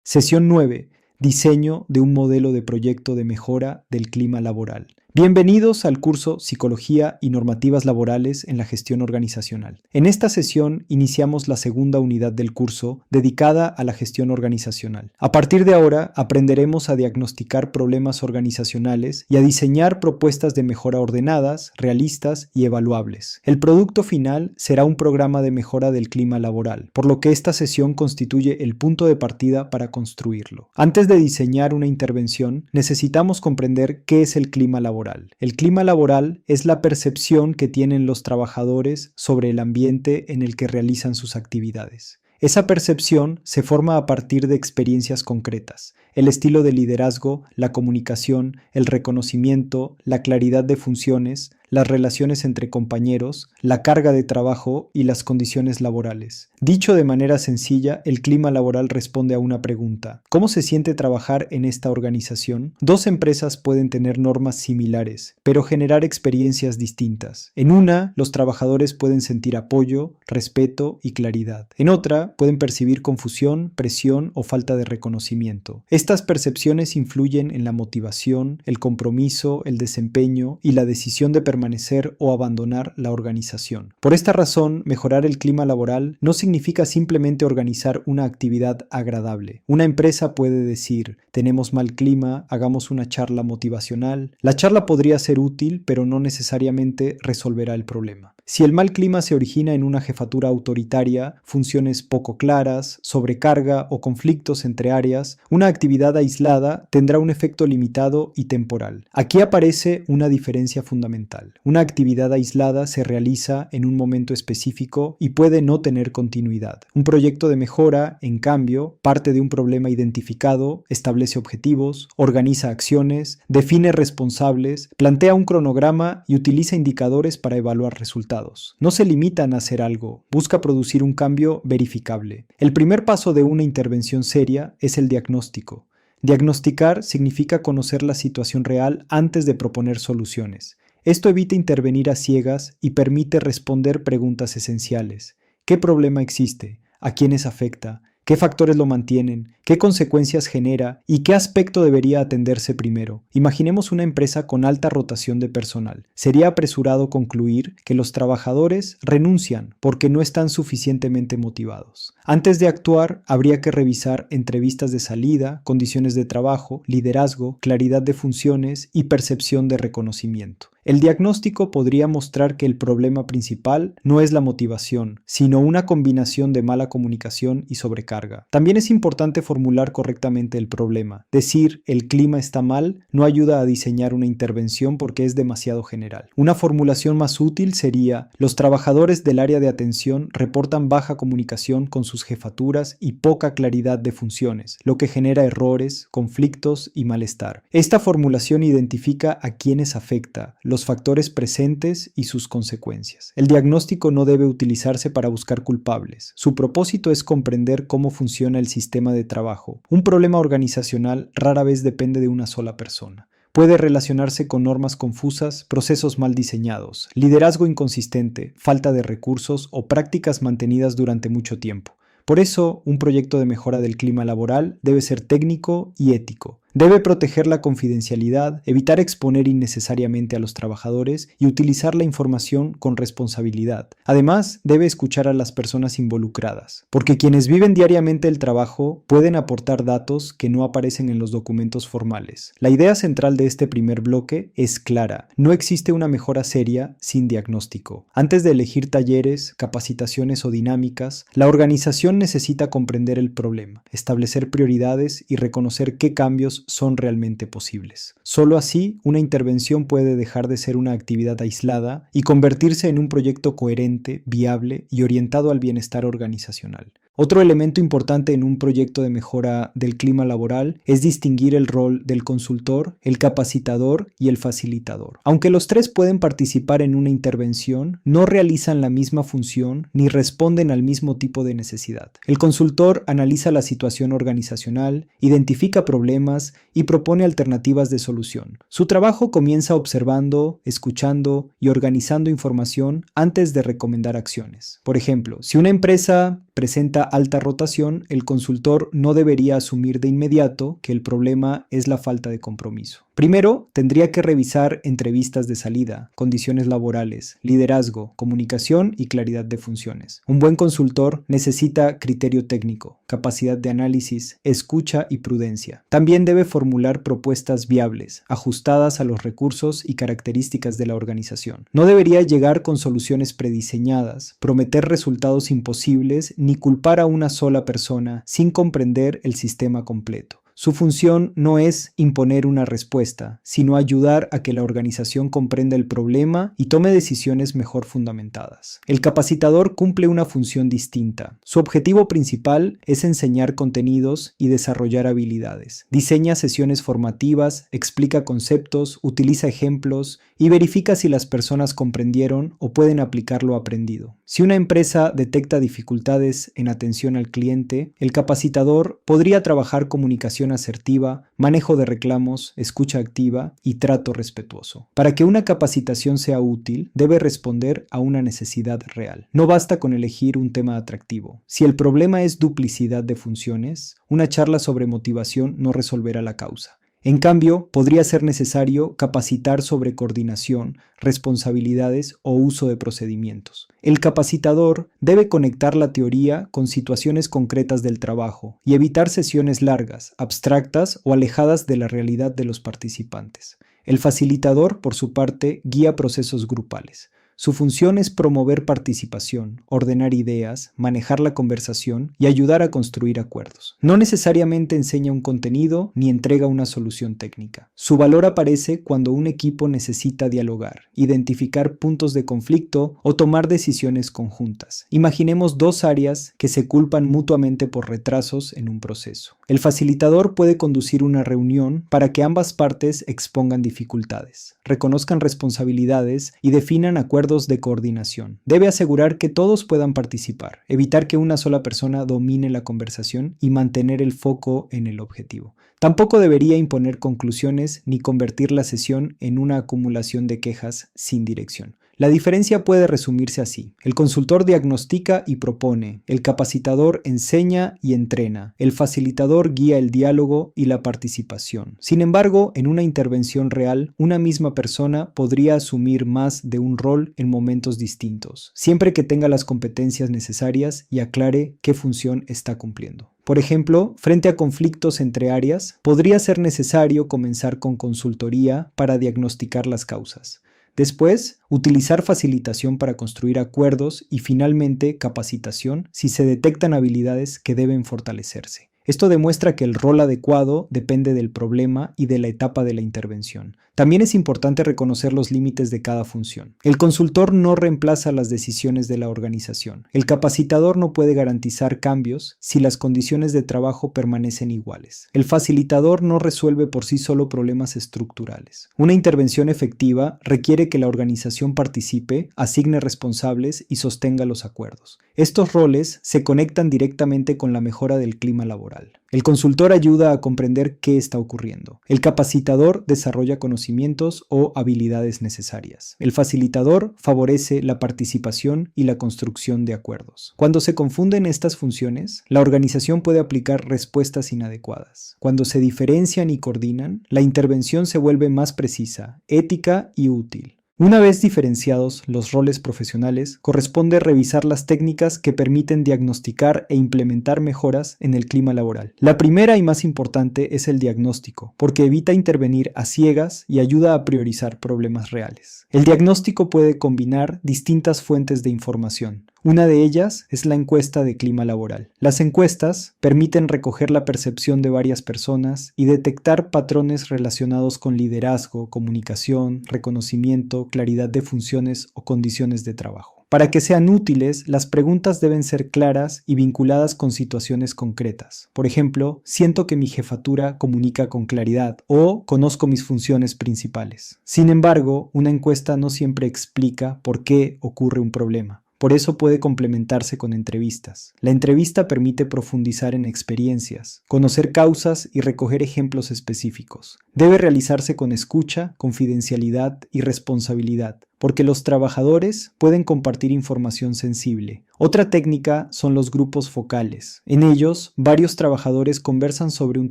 Sesión 9. Diseño de un modelo de proyecto de mejora del clima laboral. Bienvenidos al curso Psicología y Normativas Laborales en la Gestión Organizacional. En esta sesión iniciamos la segunda unidad del curso dedicada a la gestión organizacional. A partir de ahora aprenderemos a diagnosticar problemas organizacionales y a diseñar propuestas de mejora ordenadas, realistas y evaluables. El producto final será un programa de mejora del clima laboral, por lo que esta sesión constituye el punto de partida para construirlo. Antes de diseñar una intervención, necesitamos comprender qué es el clima laboral. El clima laboral es la percepción que tienen los trabajadores sobre el ambiente en el que realizan sus actividades. Esa percepción se forma a partir de experiencias concretas, el estilo de liderazgo, la comunicación, el reconocimiento, la claridad de funciones, las relaciones entre compañeros, la carga de trabajo y las condiciones laborales. Dicho de manera sencilla, el clima laboral responde a una pregunta: ¿cómo se siente trabajar en esta organización? Dos empresas pueden tener normas similares, pero generar experiencias distintas. En una, los trabajadores pueden sentir apoyo, respeto y claridad. En otra, pueden percibir confusión, presión o falta de reconocimiento. Estas percepciones influyen en la motivación, el compromiso, el desempeño y la decisión de permanecer o abandonar la organización. Por esta razón, mejorar el clima laboral no significa simplemente organizar una actividad agradable. Una empresa puede decir: tenemos mal clima, hagamos una charla motivacional. La charla podría ser útil, pero no necesariamente resolverá el problema. Si el mal clima se origina en una jefatura autoritaria, funciones poco claras, sobrecarga o conflictos entre áreas, una actividad aislada tendrá un efecto limitado y temporal. Aquí aparece una diferencia fundamental. Una actividad aislada se realiza en un momento específico y puede no tener continuidad. Un proyecto de mejora, en cambio, parte de un problema identificado, establece objetivos, organiza acciones, define responsables, plantea un cronograma y utiliza indicadores para evaluar resultados. No se limitan a hacer algo, busca producir un cambio verificable. El primer paso de una intervención seria es el diagnóstico. Diagnosticar significa conocer la situación real antes de proponer soluciones. Esto evita intervenir a ciegas y permite responder preguntas esenciales. ¿Qué problema existe? ¿A quiénes afecta? ¿Qué factores lo mantienen? ¿Qué consecuencias genera? ¿Y qué aspecto debería atenderse primero? Imaginemos una empresa con alta rotación de personal. Sería apresurado concluir que los trabajadores renuncian porque no están suficientemente motivados. Antes de actuar, habría que revisar entrevistas de salida, condiciones de trabajo, liderazgo, claridad de funciones y percepción de reconocimiento. El diagnóstico podría mostrar que el problema principal no es la motivación, sino una combinación de mala comunicación y sobrecarga. También es importante formular correctamente el problema. Decir "el clima está mal" no ayuda a diseñar una intervención porque es demasiado general. Una formulación más útil sería: los trabajadores del área de atención reportan baja comunicación con sus jefaturas y poca claridad de funciones, lo que genera errores, conflictos y malestar. Esta formulación identifica a quienes afecta, los factores presentes y sus consecuencias. El diagnóstico no debe utilizarse para buscar culpables. Su propósito es comprender cómo funciona el sistema de trabajo. Un problema organizacional rara vez depende de una sola persona. Puede relacionarse con normas confusas, procesos mal diseñados, liderazgo inconsistente, falta de recursos o prácticas mantenidas durante mucho tiempo. Por eso, un proyecto de mejora del clima laboral debe ser técnico y ético. Debe proteger la confidencialidad, evitar exponer innecesariamente a los trabajadores y utilizar la información con responsabilidad. Además, debe escuchar a las personas involucradas, porque quienes viven diariamente el trabajo pueden aportar datos que no aparecen en los documentos formales. La idea central de este primer bloque es clara: no existe una mejora seria sin diagnóstico. Antes de elegir talleres, capacitaciones o dinámicas, la organización necesita comprender el problema, establecer prioridades y reconocer qué cambios son realmente posibles. Solo así, una intervención puede dejar de ser una actividad aislada y convertirse en un proyecto coherente, viable y orientado al bienestar organizacional. Otro elemento importante en un proyecto de mejora del clima laboral es distinguir el rol del consultor, el capacitador y el facilitador. Aunque los tres pueden participar en una intervención, no realizan la misma función ni responden al mismo tipo de necesidad. El consultor analiza la situación organizacional, identifica problemas y propone alternativas de solución. Su trabajo comienza observando, escuchando y organizando información antes de recomendar acciones. Por ejemplo, si una empresa presenta alta rotación, el consultor no debería asumir de inmediato que el problema es la falta de compromiso. Primero, tendría que revisar entrevistas de salida, condiciones laborales, liderazgo, comunicación y claridad de funciones. Un buen consultor necesita criterio técnico, capacidad de análisis, escucha y prudencia. También debe formular propuestas viables, ajustadas a los recursos y características de la organización. No debería llegar con soluciones prediseñadas, prometer resultados imposibles ni culpar a una sola persona sin comprender el sistema completo. Su función no es imponer una respuesta, sino ayudar a que la organización comprenda el problema y tome decisiones mejor fundamentadas. El capacitador cumple una función distinta. Su objetivo principal es enseñar contenidos y desarrollar habilidades. Diseña sesiones formativas, explica conceptos, utiliza ejemplos y verifica si las personas comprendieron o pueden aplicar lo aprendido. Si una empresa detecta dificultades en atención al cliente, el capacitador podría trabajar comunicación asertiva, manejo de reclamos, escucha activa y trato respetuoso. Para que una capacitación sea útil, debe responder a una necesidad real. No basta con elegir un tema atractivo. Si el problema es duplicidad de funciones, una charla sobre motivación no resolverá la causa. En cambio, podría ser necesario capacitar sobre coordinación, responsabilidades o uso de procedimientos. El capacitador debe conectar la teoría con situaciones concretas del trabajo y evitar sesiones largas, abstractas o alejadas de la realidad de los participantes. El facilitador, por su parte, guía procesos grupales. Su función es promover participación, ordenar ideas, manejar la conversación y ayudar a construir acuerdos. No necesariamente enseña un contenido ni entrega una solución técnica. Su valor aparece cuando un equipo necesita dialogar, identificar puntos de conflicto o tomar decisiones conjuntas. Imaginemos dos áreas que se culpan mutuamente por retrasos en un proceso. El facilitador puede conducir una reunión para que ambas partes expongan dificultades, reconozcan responsabilidades y definan acuerdos de coordinación. Debe asegurar que todos puedan participar, evitar que una sola persona domine la conversación y mantener el foco en el objetivo. Tampoco debería imponer conclusiones ni convertir la sesión en una acumulación de quejas sin dirección. La diferencia puede resumirse así. El consultor diagnostica y propone, el capacitador enseña y entrena, el facilitador guía el diálogo y la participación. Sin embargo, en una intervención real, una misma persona podría asumir más de un rol en momentos distintos, siempre que tenga las competencias necesarias y aclare qué función está cumpliendo. Por ejemplo, frente a conflictos entre áreas, podría ser necesario comenzar con consultoría para diagnosticar las causas. Después, utilizar facilitación para construir acuerdos y finalmente capacitación si se detectan habilidades que deben fortalecerse. Esto demuestra que el rol adecuado depende del problema y de la etapa de la intervención. También es importante reconocer los límites de cada función. El consultor no reemplaza las decisiones de la organización. El capacitador no puede garantizar cambios si las condiciones de trabajo permanecen iguales. El facilitador no resuelve por sí solo problemas estructurales. Una intervención efectiva requiere que la organización participe, asigne responsables y sostenga los acuerdos. Estos roles se conectan directamente con la mejora del clima laboral. El consultor ayuda a comprender qué está ocurriendo. El capacitador desarrolla conocimientos o habilidades necesarias. El facilitador favorece la participación y la construcción de acuerdos. Cuando se confunden estas funciones, la organización puede aplicar respuestas inadecuadas. Cuando se diferencian y coordinan, la intervención se vuelve más precisa, ética y útil. Una vez diferenciados los roles profesionales, corresponde revisar las técnicas que permiten diagnosticar e implementar mejoras en el clima laboral. La primera y más importante es el diagnóstico, porque evita intervenir a ciegas y ayuda a priorizar problemas reales. El diagnóstico puede combinar distintas fuentes de información. Una de ellas es la encuesta de clima laboral. Las encuestas permiten recoger la percepción de varias personas y detectar patrones relacionados con liderazgo, comunicación, reconocimiento, claridad de funciones o condiciones de trabajo. Para que sean útiles, las preguntas deben ser claras y vinculadas con situaciones concretas. Por ejemplo, siento que mi jefatura comunica con claridad o conozco mis funciones principales. Sin embargo, una encuesta no siempre explica por qué ocurre un problema. por eso puede complementarse con entrevistas. La entrevista permite profundizar en experiencias, conocer causas y recoger ejemplos específicos. Debe realizarse con escucha, confidencialidad y responsabilidad, porque los trabajadores pueden compartir información sensible. Otra técnica son los grupos focales. En ellos, varios trabajadores conversan sobre un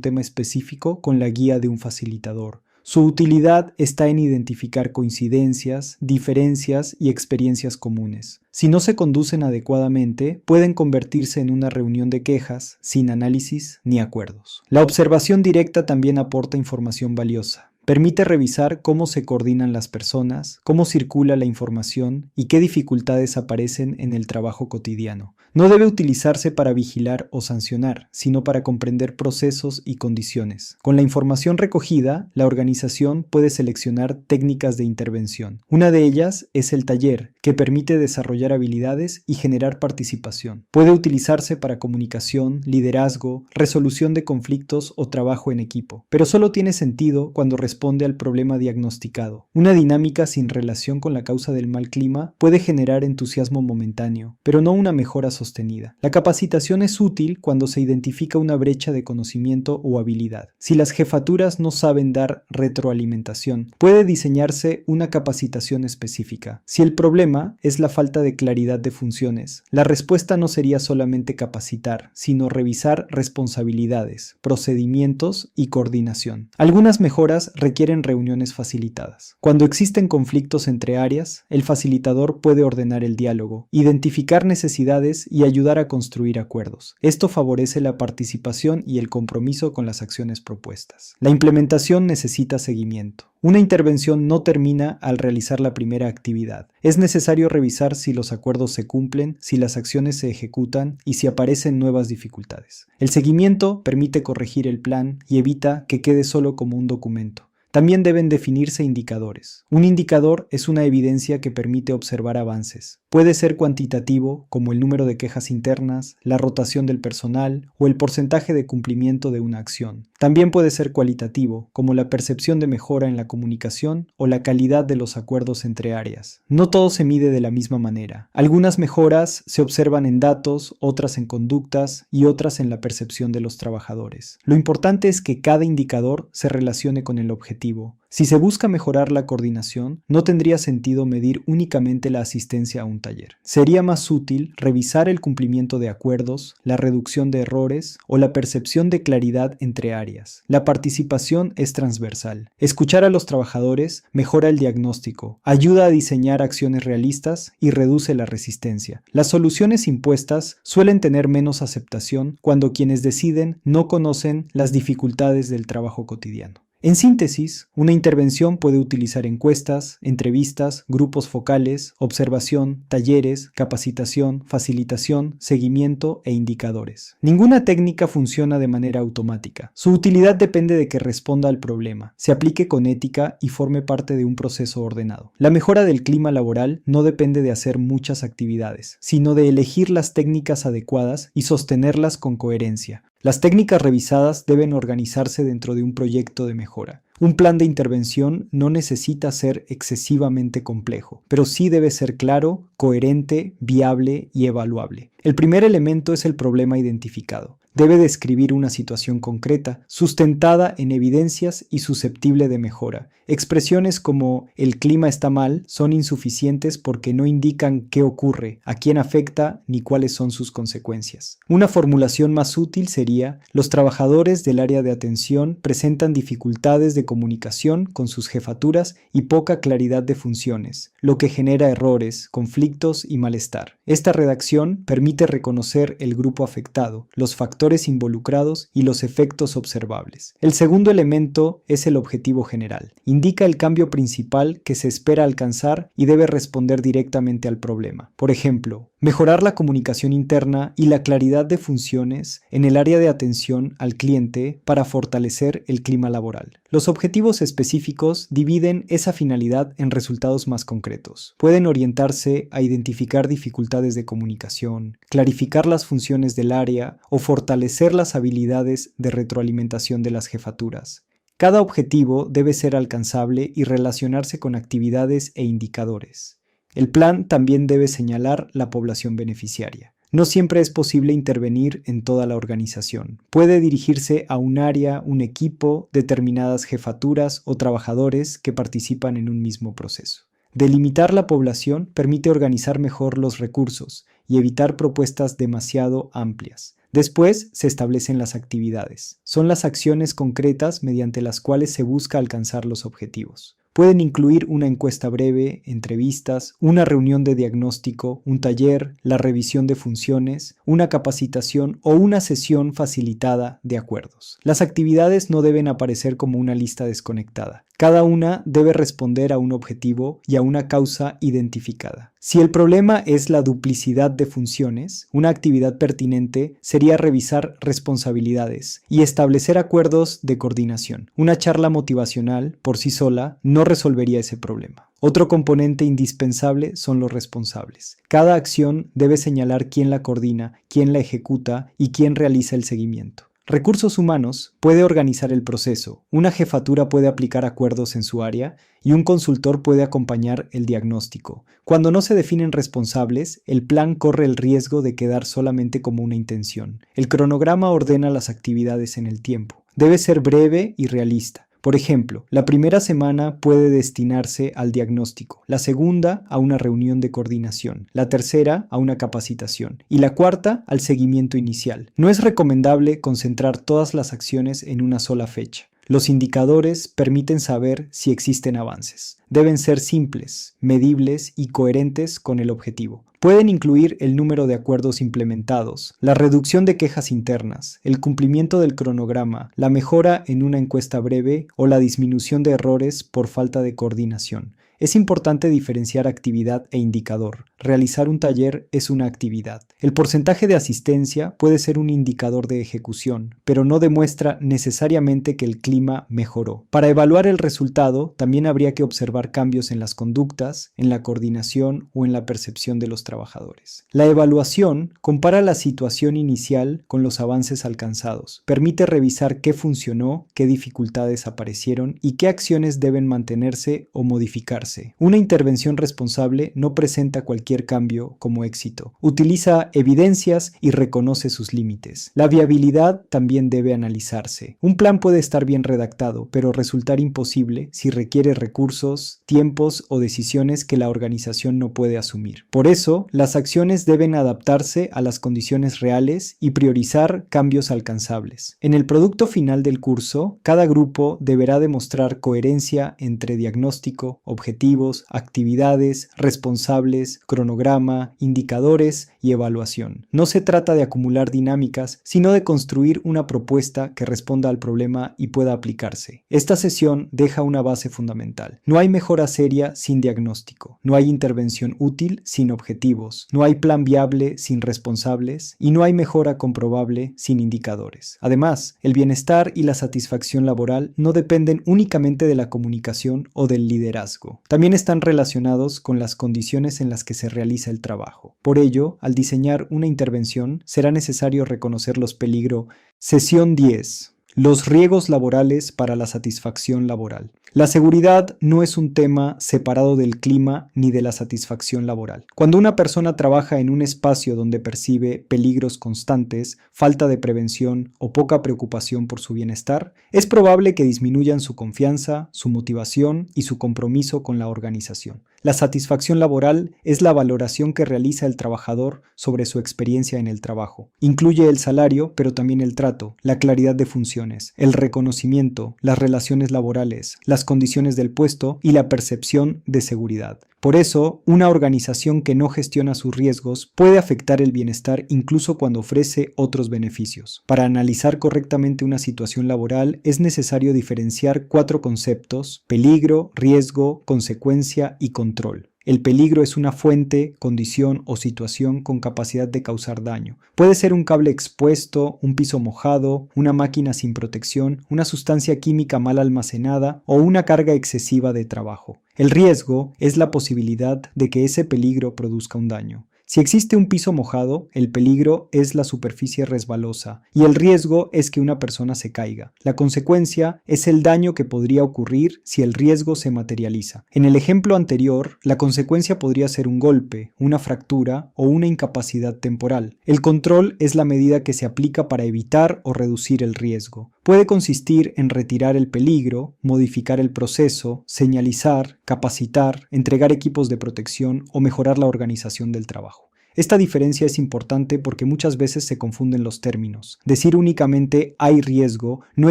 tema específico con la guía de un facilitador. Su utilidad está en identificar coincidencias, diferencias y experiencias comunes. Si no se conducen adecuadamente, pueden convertirse en una reunión de quejas, sin análisis ni acuerdos. La observación directa también aporta información valiosa. Permite revisar cómo se coordinan las personas, cómo circula la información y qué dificultades aparecen en el trabajo cotidiano. No debe utilizarse para vigilar o sancionar, sino para comprender procesos y condiciones. Con la información recogida, la organización puede seleccionar técnicas de intervención. Una de ellas es el taller, que permite desarrollar habilidades y generar participación. Puede utilizarse para comunicación, liderazgo, resolución de conflictos o trabajo en equipo, pero solo tiene sentido cuando responde al problema diagnosticado. Una dinámica sin relación con la causa del mal clima puede generar entusiasmo momentáneo, pero no una mejora sostenida. La capacitación es útil cuando se identifica una brecha de conocimiento o habilidad. Si las jefaturas no saben dar retroalimentación, puede diseñarse una capacitación específica. Si el problema es la falta de claridad de funciones, la respuesta no sería solamente capacitar, sino revisar responsabilidades, procedimientos y coordinación. Algunas mejoras requieren reuniones facilitadas. Cuando existen conflictos entre áreas, el facilitador puede ordenar el diálogo, identificar necesidades y ayudar a construir acuerdos. Esto favorece la participación y el compromiso con las acciones propuestas. La implementación necesita seguimiento. Una intervención no termina al realizar la primera actividad. Es necesario revisar si los acuerdos se cumplen, si las acciones se ejecutan y si aparecen nuevas dificultades. El seguimiento permite corregir el plan y evita que quede solo como un documento. También deben definirse indicadores. Un indicador es una evidencia que permite observar avances. Puede ser cuantitativo, como el número de quejas internas, la rotación del personal o el porcentaje de cumplimiento de una acción. También puede ser cualitativo, como la percepción de mejora en la comunicación o la calidad de los acuerdos entre áreas. No todo se mide de la misma manera. Algunas mejoras se observan en datos, otras en conductas y otras en la percepción de los trabajadores. Lo importante es que cada indicador se relacione con el objetivo. Si se busca mejorar la coordinación, no tendría sentido medir únicamente la asistencia a un taller. Sería más útil revisar el cumplimiento de acuerdos, la reducción de errores o la percepción de claridad entre áreas. La participación es transversal. Escuchar a los trabajadores mejora el diagnóstico, ayuda a diseñar acciones realistas y reduce la resistencia. Las soluciones impuestas suelen tener menos aceptación cuando quienes deciden no conocen las dificultades del trabajo cotidiano. En síntesis, una intervención puede utilizar encuestas, entrevistas, grupos focales, observación, talleres, capacitación, facilitación, seguimiento e indicadores. Ninguna técnica funciona de manera automática. Su utilidad depende de que responda al problema, se aplique con ética y forme parte de un proceso ordenado. La mejora del clima laboral no depende de hacer muchas actividades, sino de elegir las técnicas adecuadas y sostenerlas con coherencia. Las técnicas revisadas deben organizarse dentro de un proyecto de mejora. Un plan de intervención no necesita ser excesivamente complejo, pero sí debe ser claro, coherente, viable y evaluable. El primer elemento es el problema identificado. Debe describir una situación concreta, sustentada en evidencias y susceptible de mejora. Expresiones como "el clima está mal" son insuficientes porque no indican qué ocurre, a quién afecta ni cuáles son sus consecuencias. Una formulación más útil sería: los trabajadores del área de atención presentan dificultades de comunicación con sus jefaturas y poca claridad de funciones, lo que genera errores, conflictos y malestar. Esta redacción permite reconocer el grupo afectado, los factores involucrados y los efectos observables. El segundo elemento es el objetivo general. Indica el cambio principal que se espera alcanzar y debe responder directamente al problema. Por ejemplo, mejorar la comunicación interna y la claridad de funciones en el área de atención al cliente para fortalecer el clima laboral. Los objetivos específicos dividen esa finalidad en resultados más concretos. Pueden orientarse a identificar dificultades de comunicación, clarificar las funciones del área o fortalecer las habilidades de retroalimentación de las jefaturas. Cada objetivo debe ser alcanzable y relacionarse con actividades e indicadores. El plan también debe señalar la población beneficiaria. No siempre es posible intervenir en toda la organización. Puede dirigirse a un área, un equipo, determinadas jefaturas o trabajadores que participan en un mismo proceso. Delimitar la población permite organizar mejor los recursos y evitar propuestas demasiado amplias. Después se establecen las actividades. Son las acciones concretas mediante las cuales se busca alcanzar los objetivos. Pueden incluir una encuesta breve, entrevistas, una reunión de diagnóstico, un taller, la revisión de funciones, una capacitación o una sesión facilitada de acuerdos. Las actividades no deben aparecer como una lista desconectada. Cada una debe responder a un objetivo y a una causa identificada. Si el problema es la duplicidad de funciones, una actividad pertinente sería revisar responsabilidades y establecer acuerdos de coordinación. Una charla motivacional, por sí sola, no resolvería ese problema. Otro componente indispensable son los responsables. Cada acción debe señalar quién la coordina, quién la ejecuta y quién realiza el seguimiento. Recursos humanos puede organizar el proceso, una jefatura puede aplicar acuerdos en su área y un consultor puede acompañar el diagnóstico. Cuando no se definen responsables, el plan corre el riesgo de quedar solamente como una intención. El cronograma ordena las actividades en el tiempo. Debe ser breve y realista. Por ejemplo, la primera semana puede destinarse al diagnóstico, la segunda a una reunión de coordinación, la tercera a una capacitación y la cuarta al seguimiento inicial. No es recomendable concentrar todas las acciones en una sola fecha. Los indicadores permiten saber si existen avances. Deben ser simples, medibles y coherentes con el objetivo. Pueden incluir el número de acuerdos implementados, la reducción de quejas internas, el cumplimiento del cronograma, la mejora en una encuesta breve o la disminución de errores por falta de coordinación. Es importante diferenciar actividad e indicador. Realizar un taller es una actividad. El porcentaje de asistencia puede ser un indicador de ejecución, pero no demuestra necesariamente que el clima mejoró. Para evaluar el resultado, también habría que observar cambios en las conductas, en la coordinación o en la percepción de los trabajadores. La evaluación compara la situación inicial con los avances alcanzados. Permite revisar qué funcionó, qué dificultades aparecieron y qué acciones deben mantenerse o modificarse. Una intervención responsable no presenta cualquier cambio como éxito. Utiliza evidencias y reconoce sus límites. La viabilidad también debe analizarse. Un plan puede estar bien redactado, pero resultar imposible si requiere recursos, tiempos o decisiones que la organización no puede asumir. Por eso, las acciones deben adaptarse a las condiciones reales y priorizar cambios alcanzables. En el producto final del curso, cada grupo deberá demostrar coherencia entre diagnóstico, objetivos, actividades, responsables, cronograma, indicadores y evaluación. No se trata de acumular dinámicas, sino de construir una propuesta que responda al problema y pueda aplicarse. Esta sesión deja una base fundamental. No hay mejora seria sin diagnóstico, no hay intervención útil sin objetivos, no hay plan viable sin responsables y no hay mejora comprobable sin indicadores. Además, el bienestar y la satisfacción laboral no dependen únicamente de la comunicación o del liderazgo. También están relacionados con las condiciones en las que se realiza el trabajo. Por ello, al diseñar una intervención, será necesario reconocer los peligros. Sesión 10. Los riesgos laborales para la satisfacción laboral. La seguridad no es un tema separado del clima ni de la satisfacción laboral. Cuando una persona trabaja en un espacio donde percibe peligros constantes, falta de prevención o poca preocupación por su bienestar, es probable que disminuyan su confianza, su motivación y su compromiso con la organización. La satisfacción laboral es la valoración que realiza el trabajador sobre su experiencia en el trabajo. Incluye el salario, pero también el trato, la claridad de funciones, el reconocimiento, las relaciones laborales, las condiciones del puesto y la percepción de seguridad. Por eso, una organización que no gestiona sus riesgos puede afectar el bienestar incluso cuando ofrece otros beneficios. Para analizar correctamente una situación laboral es necesario diferenciar 4 conceptos: peligro, riesgo, consecuencia y control. El peligro es una fuente, condición o situación con capacidad de causar daño. Puede ser un cable expuesto, un piso mojado, una máquina sin protección, una sustancia química mal almacenada o una carga excesiva de trabajo. El riesgo es la posibilidad de que ese peligro produzca un daño. Si existe un piso mojado, el peligro es la superficie resbalosa y el riesgo es que una persona se caiga. La consecuencia es el daño que podría ocurrir si el riesgo se materializa. En el ejemplo anterior, la consecuencia podría ser un golpe, una fractura o una incapacidad temporal. El control es la medida que se aplica para evitar o reducir el riesgo. Puede consistir en retirar el peligro, modificar el proceso, señalizar, capacitar, entregar equipos de protección o mejorar la organización del trabajo. Esta diferencia es importante porque muchas veces se confunden los términos. Decir únicamente hay riesgo no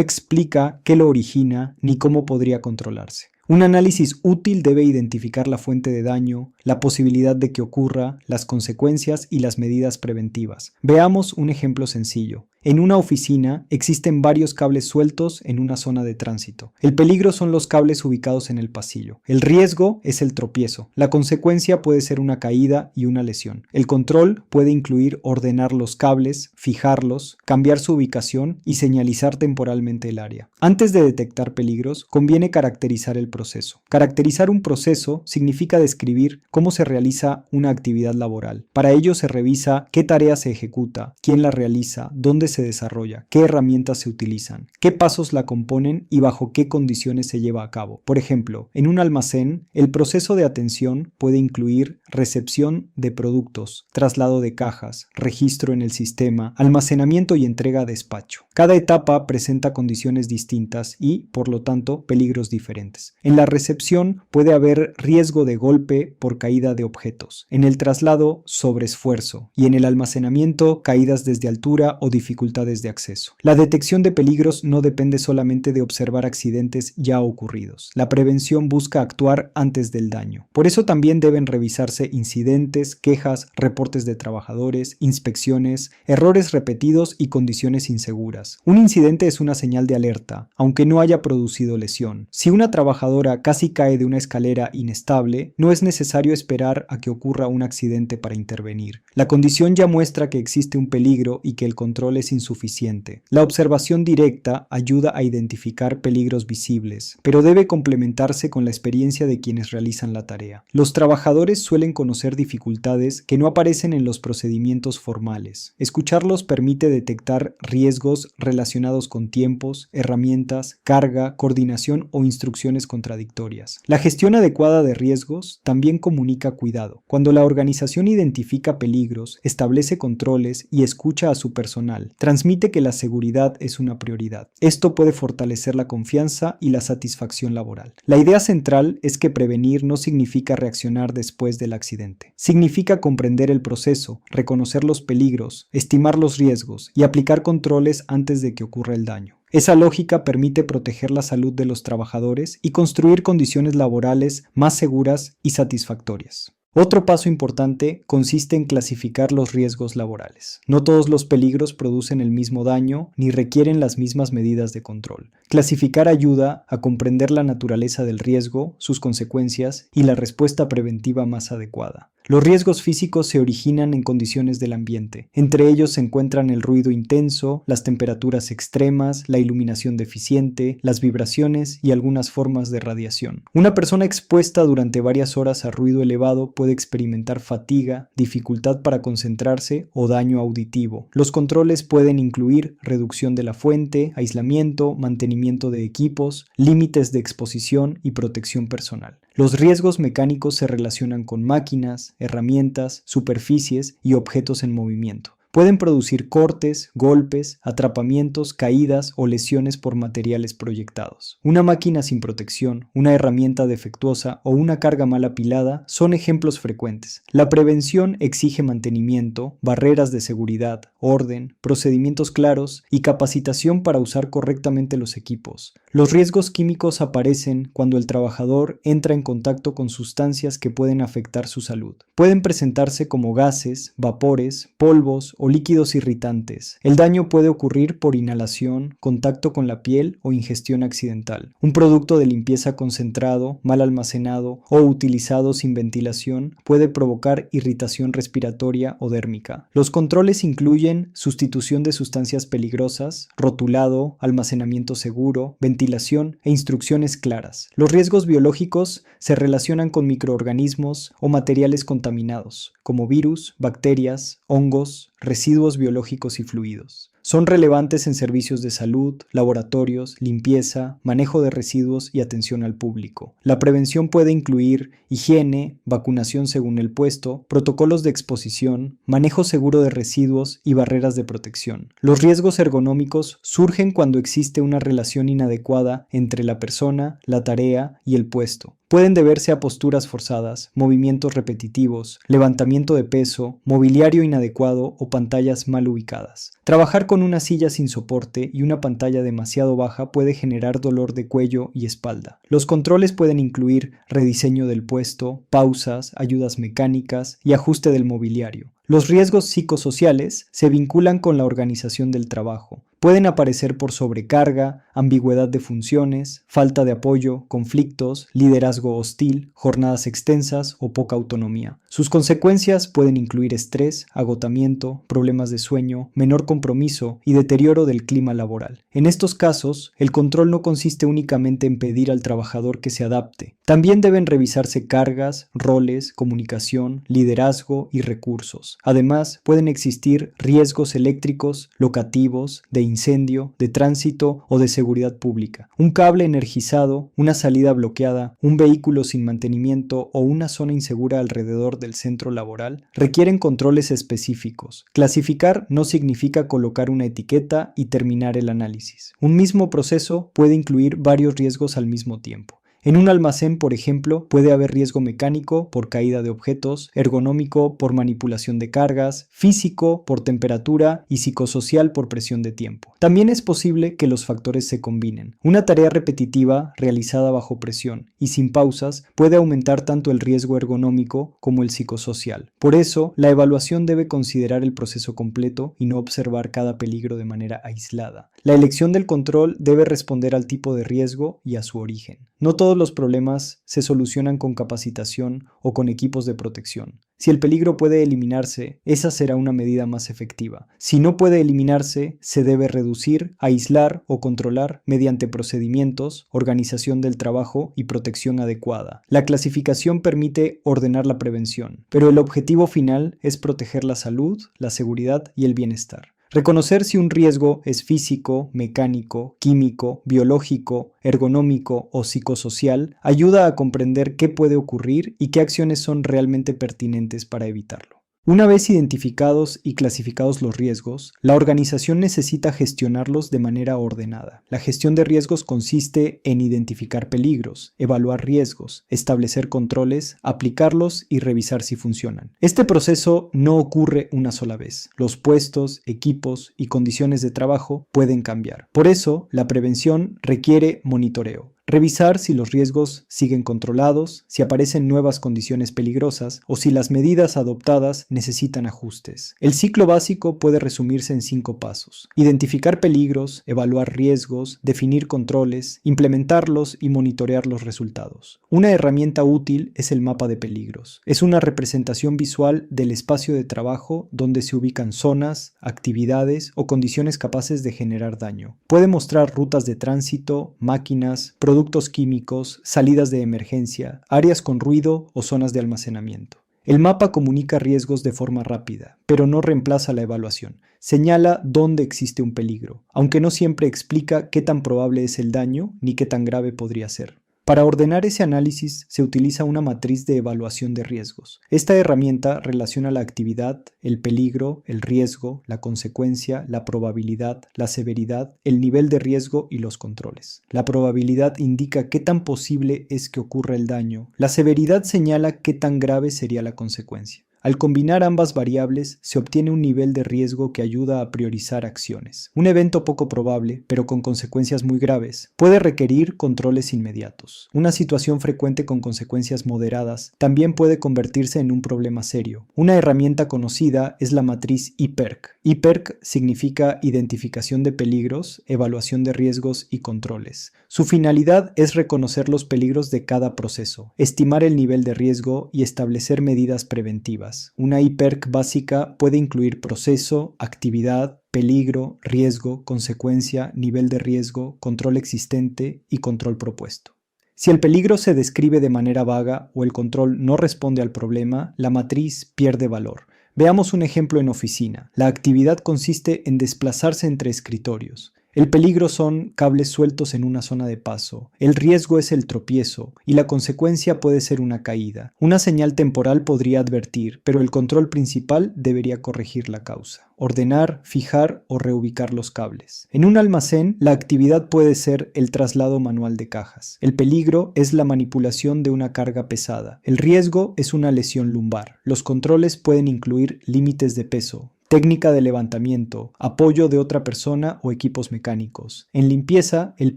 explica qué lo origina ni cómo podría controlarse. Un análisis útil debe identificar la fuente de daño, la posibilidad de que ocurra, las consecuencias y las medidas preventivas. Veamos un ejemplo sencillo. En una oficina existen varios cables sueltos en una zona de tránsito. El peligro son los cables ubicados en el pasillo. El riesgo es el tropiezo. La consecuencia puede ser una caída y una lesión. El control puede incluir ordenar los cables, fijarlos, cambiar su ubicación y señalizar temporalmente el área. Antes de detectar peligros, conviene caracterizar el proceso. Caracterizar un proceso significa describir cómo se realiza una actividad laboral. Para ello se revisa qué tarea se ejecuta, quién la realiza, dónde se desarrolla, qué herramientas se utilizan, qué pasos la componen y bajo qué condiciones se lleva a cabo. Por ejemplo, en un almacén, el proceso de atención puede incluir recepción de productos, traslado de cajas, registro en el sistema, almacenamiento y entrega a despacho. Cada etapa presenta condiciones distintas y, por lo tanto, peligros diferentes. En la recepción puede haber riesgo de golpe por caída de objetos, en el traslado sobreesfuerzo y en el almacenamiento caídas desde altura o dificultades de acceso. La detección de peligros no depende solamente de observar accidentes ya ocurridos. La prevención busca actuar antes del daño. Por eso también deben revisarse incidentes, quejas, reportes de trabajadores, inspecciones, errores repetidos y condiciones inseguras. Un incidente es una señal de alerta, aunque no haya producido lesión. Si una trabajadora casi cae de una escalera inestable, no es necesario esperar a que ocurra un accidente para intervenir. La condición ya muestra que existe un peligro y que el control es insuficiente. La observación directa ayuda a identificar peligros visibles, pero debe complementarse con la experiencia de quienes realizan la tarea. Los trabajadores suelen conocer dificultades que no aparecen en los procedimientos formales. Escucharlos permite detectar riesgos relacionados con tiempos, herramientas, carga, coordinación o instrucciones contradictorias. La gestión adecuada de riesgos también comunica cuidado. Cuando la organización identifica peligros, establece controles y escucha a su personal, transmite que la seguridad es una prioridad. Esto puede fortalecer la confianza y la satisfacción laboral. La idea central es que prevenir no significa reaccionar después del accidente. Significa comprender el proceso, reconocer los peligros, estimar los riesgos y aplicar controles antes de que ocurra el daño. Esa lógica permite proteger la salud de los trabajadores y construir condiciones laborales más seguras y satisfactorias. Otro paso importante consiste en clasificar los riesgos laborales. No todos los peligros producen el mismo daño ni requieren las mismas medidas de control. Clasificar ayuda a comprender la naturaleza del riesgo, sus consecuencias y la respuesta preventiva más adecuada. Los riesgos físicos se originan en condiciones del ambiente. Entre ellos se encuentran el ruido intenso, las temperaturas extremas, la iluminación deficiente, las vibraciones y algunas formas de radiación. Una persona expuesta durante varias horas a ruido elevado puede experimentar fatiga, dificultad para concentrarse o daño auditivo. Los controles pueden incluir reducción de la fuente, aislamiento, mantenimiento de equipos, límites de exposición y protección personal. Los riesgos mecánicos se relacionan con máquinas, herramientas, superficies y objetos en movimiento. Pueden producir cortes, golpes, atrapamientos, caídas o lesiones por materiales proyectados. Una máquina sin protección, una herramienta defectuosa o una carga mal apilada son ejemplos frecuentes. La prevención exige mantenimiento, barreras de seguridad, orden, procedimientos claros y capacitación para usar correctamente los equipos. Los riesgos químicos aparecen cuando el trabajador entra en contacto con sustancias que pueden afectar su salud. Pueden presentarse como gases, vapores, polvos o líquidos irritantes. El daño puede ocurrir por inhalación, contacto con la piel o ingestión accidental. Un producto de limpieza concentrado, mal almacenado o utilizado sin ventilación puede provocar irritación respiratoria o dérmica. Los controles incluyen sustitución de sustancias peligrosas, rotulado, almacenamiento seguro, ventilación e instrucciones claras. Los riesgos biológicos se relacionan con microorganismos o materiales contaminados, como virus, bacterias, hongos, residuos biológicos y fluidos. Son relevantes en servicios de salud, laboratorios, limpieza, manejo de residuos y atención al público. La prevención puede incluir higiene, vacunación según el puesto, protocolos de exposición, manejo seguro de residuos y barreras de protección. Los riesgos ergonómicos surgen cuando existe una relación inadecuada entre la persona, la tarea y el puesto. Pueden deberse a posturas forzadas, movimientos repetitivos, levantamiento de peso, mobiliario inadecuado o pantallas mal ubicadas. Trabajar con una silla sin soporte y una pantalla demasiado baja puede generar dolor de cuello y espalda. Los controles pueden incluir rediseño del puesto, pausas, ayudas mecánicas y ajuste del mobiliario. Los riesgos psicosociales se vinculan con la organización del trabajo. Pueden aparecer por sobrecarga, ambigüedad de funciones, falta de apoyo, conflictos, liderazgo hostil, jornadas extensas o poca autonomía. Sus consecuencias pueden incluir estrés, agotamiento, problemas de sueño, menor compromiso y deterioro del clima laboral. En estos casos, el control no consiste únicamente en pedir al trabajador que se adapte. También deben revisarse cargas, roles, comunicación, liderazgo y recursos. Además, pueden existir riesgos eléctricos, locativos, de incendio, de tránsito o de seguridad pública. Un cable energizado, una salida bloqueada, un vehículo sin mantenimiento o una zona insegura alrededor del centro laboral requieren controles específicos. Clasificar no significa colocar una etiqueta y terminar el análisis. Un mismo proceso puede incluir varios riesgos al mismo tiempo. En un almacén, por ejemplo, puede haber riesgo mecánico por caída de objetos, ergonómico por manipulación de cargas, físico por temperatura y psicosocial por presión de tiempo. También es posible que los factores se combinen. Una tarea repetitiva realizada bajo presión y sin pausas puede aumentar tanto el riesgo ergonómico como el psicosocial. Por eso, la evaluación debe considerar el proceso completo y no observar cada peligro de manera aislada. La elección del control debe responder al tipo de riesgo y a su origen. No todos los problemas se solucionan con capacitación o con equipos de protección. Si el peligro puede eliminarse, esa será una medida más efectiva. Si no puede eliminarse, se debe reducir, aislar o controlar mediante procedimientos, organización del trabajo y protección adecuada. La clasificación permite ordenar la prevención, pero el objetivo final es proteger la salud, la seguridad y el bienestar. Reconocer si un riesgo es físico, mecánico, químico, biológico, ergonómico o psicosocial ayuda a comprender qué puede ocurrir y qué acciones son realmente pertinentes para evitarlo. Una vez identificados y clasificados los riesgos, la organización necesita gestionarlos de manera ordenada. La gestión de riesgos consiste en identificar peligros, evaluar riesgos, establecer controles, aplicarlos y revisar si funcionan. Este proceso no ocurre una sola vez. Los puestos, equipos y condiciones de trabajo pueden cambiar. Por eso, la prevención requiere monitoreo. Revisar si los riesgos siguen controlados, si aparecen nuevas condiciones peligrosas o si las medidas adoptadas necesitan ajustes. El ciclo básico puede resumirse en 5 pasos: identificar peligros, evaluar riesgos, definir controles, implementarlos y monitorear los resultados. Una herramienta útil es el mapa de peligros. Es una representación visual del espacio de trabajo donde se ubican zonas, actividades o condiciones capaces de generar daño. Puede mostrar rutas de tránsito, máquinas, productos químicos, salidas de emergencia, áreas con ruido o zonas de almacenamiento. El mapa comunica riesgos de forma rápida, pero no reemplaza la evaluación. Señala dónde existe un peligro, aunque no siempre explica qué tan probable es el daño ni qué tan grave podría ser. Para ordenar ese análisis se utiliza una matriz de evaluación de riesgos. Esta herramienta relaciona la actividad, el peligro, el riesgo, la consecuencia, la probabilidad, la severidad, el nivel de riesgo y los controles. La probabilidad indica qué tan posible es que ocurra el daño. La severidad señala qué tan grave sería la consecuencia. Al combinar ambas variables, se obtiene un nivel de riesgo que ayuda a priorizar acciones. Un evento poco probable, pero con consecuencias muy graves, puede requerir controles inmediatos. Una situación frecuente con consecuencias moderadas también puede convertirse en un problema serio. Una herramienta conocida es la matriz IPERC. IPERC significa identificación de peligros, evaluación de riesgos y controles. Su finalidad es reconocer los peligros de cada proceso, estimar el nivel de riesgo y establecer medidas preventivas. Una IPERC básica puede incluir proceso, actividad, peligro, riesgo, consecuencia, nivel de riesgo, control existente y control propuesto. Si el peligro se describe de manera vaga o el control no responde al problema, la matriz pierde valor. Veamos un ejemplo en oficina. La actividad consiste en desplazarse entre escritorios. El peligro son cables sueltos en una zona de paso, el riesgo es el tropiezo y la consecuencia puede ser una caída. Una señal temporal podría advertir, pero el control principal debería corregir la causa. Ordenar, fijar o reubicar los cables. En un almacén, la actividad puede ser el traslado manual de cajas. El peligro es la manipulación de una carga pesada. El riesgo es una lesión lumbar. Los controles pueden incluir límites de peso, técnica de levantamiento, apoyo de otra persona o equipos mecánicos. En limpieza, el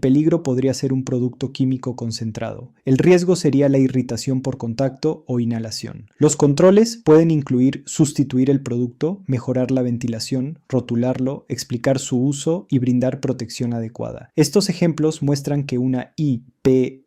peligro podría ser un producto químico concentrado. El riesgo sería la irritación por contacto o inhalación. Los controles pueden incluir sustituir el producto, mejorar la ventilación, rotularlo, explicar su uso y brindar protección adecuada. Estos ejemplos muestran que una IPERC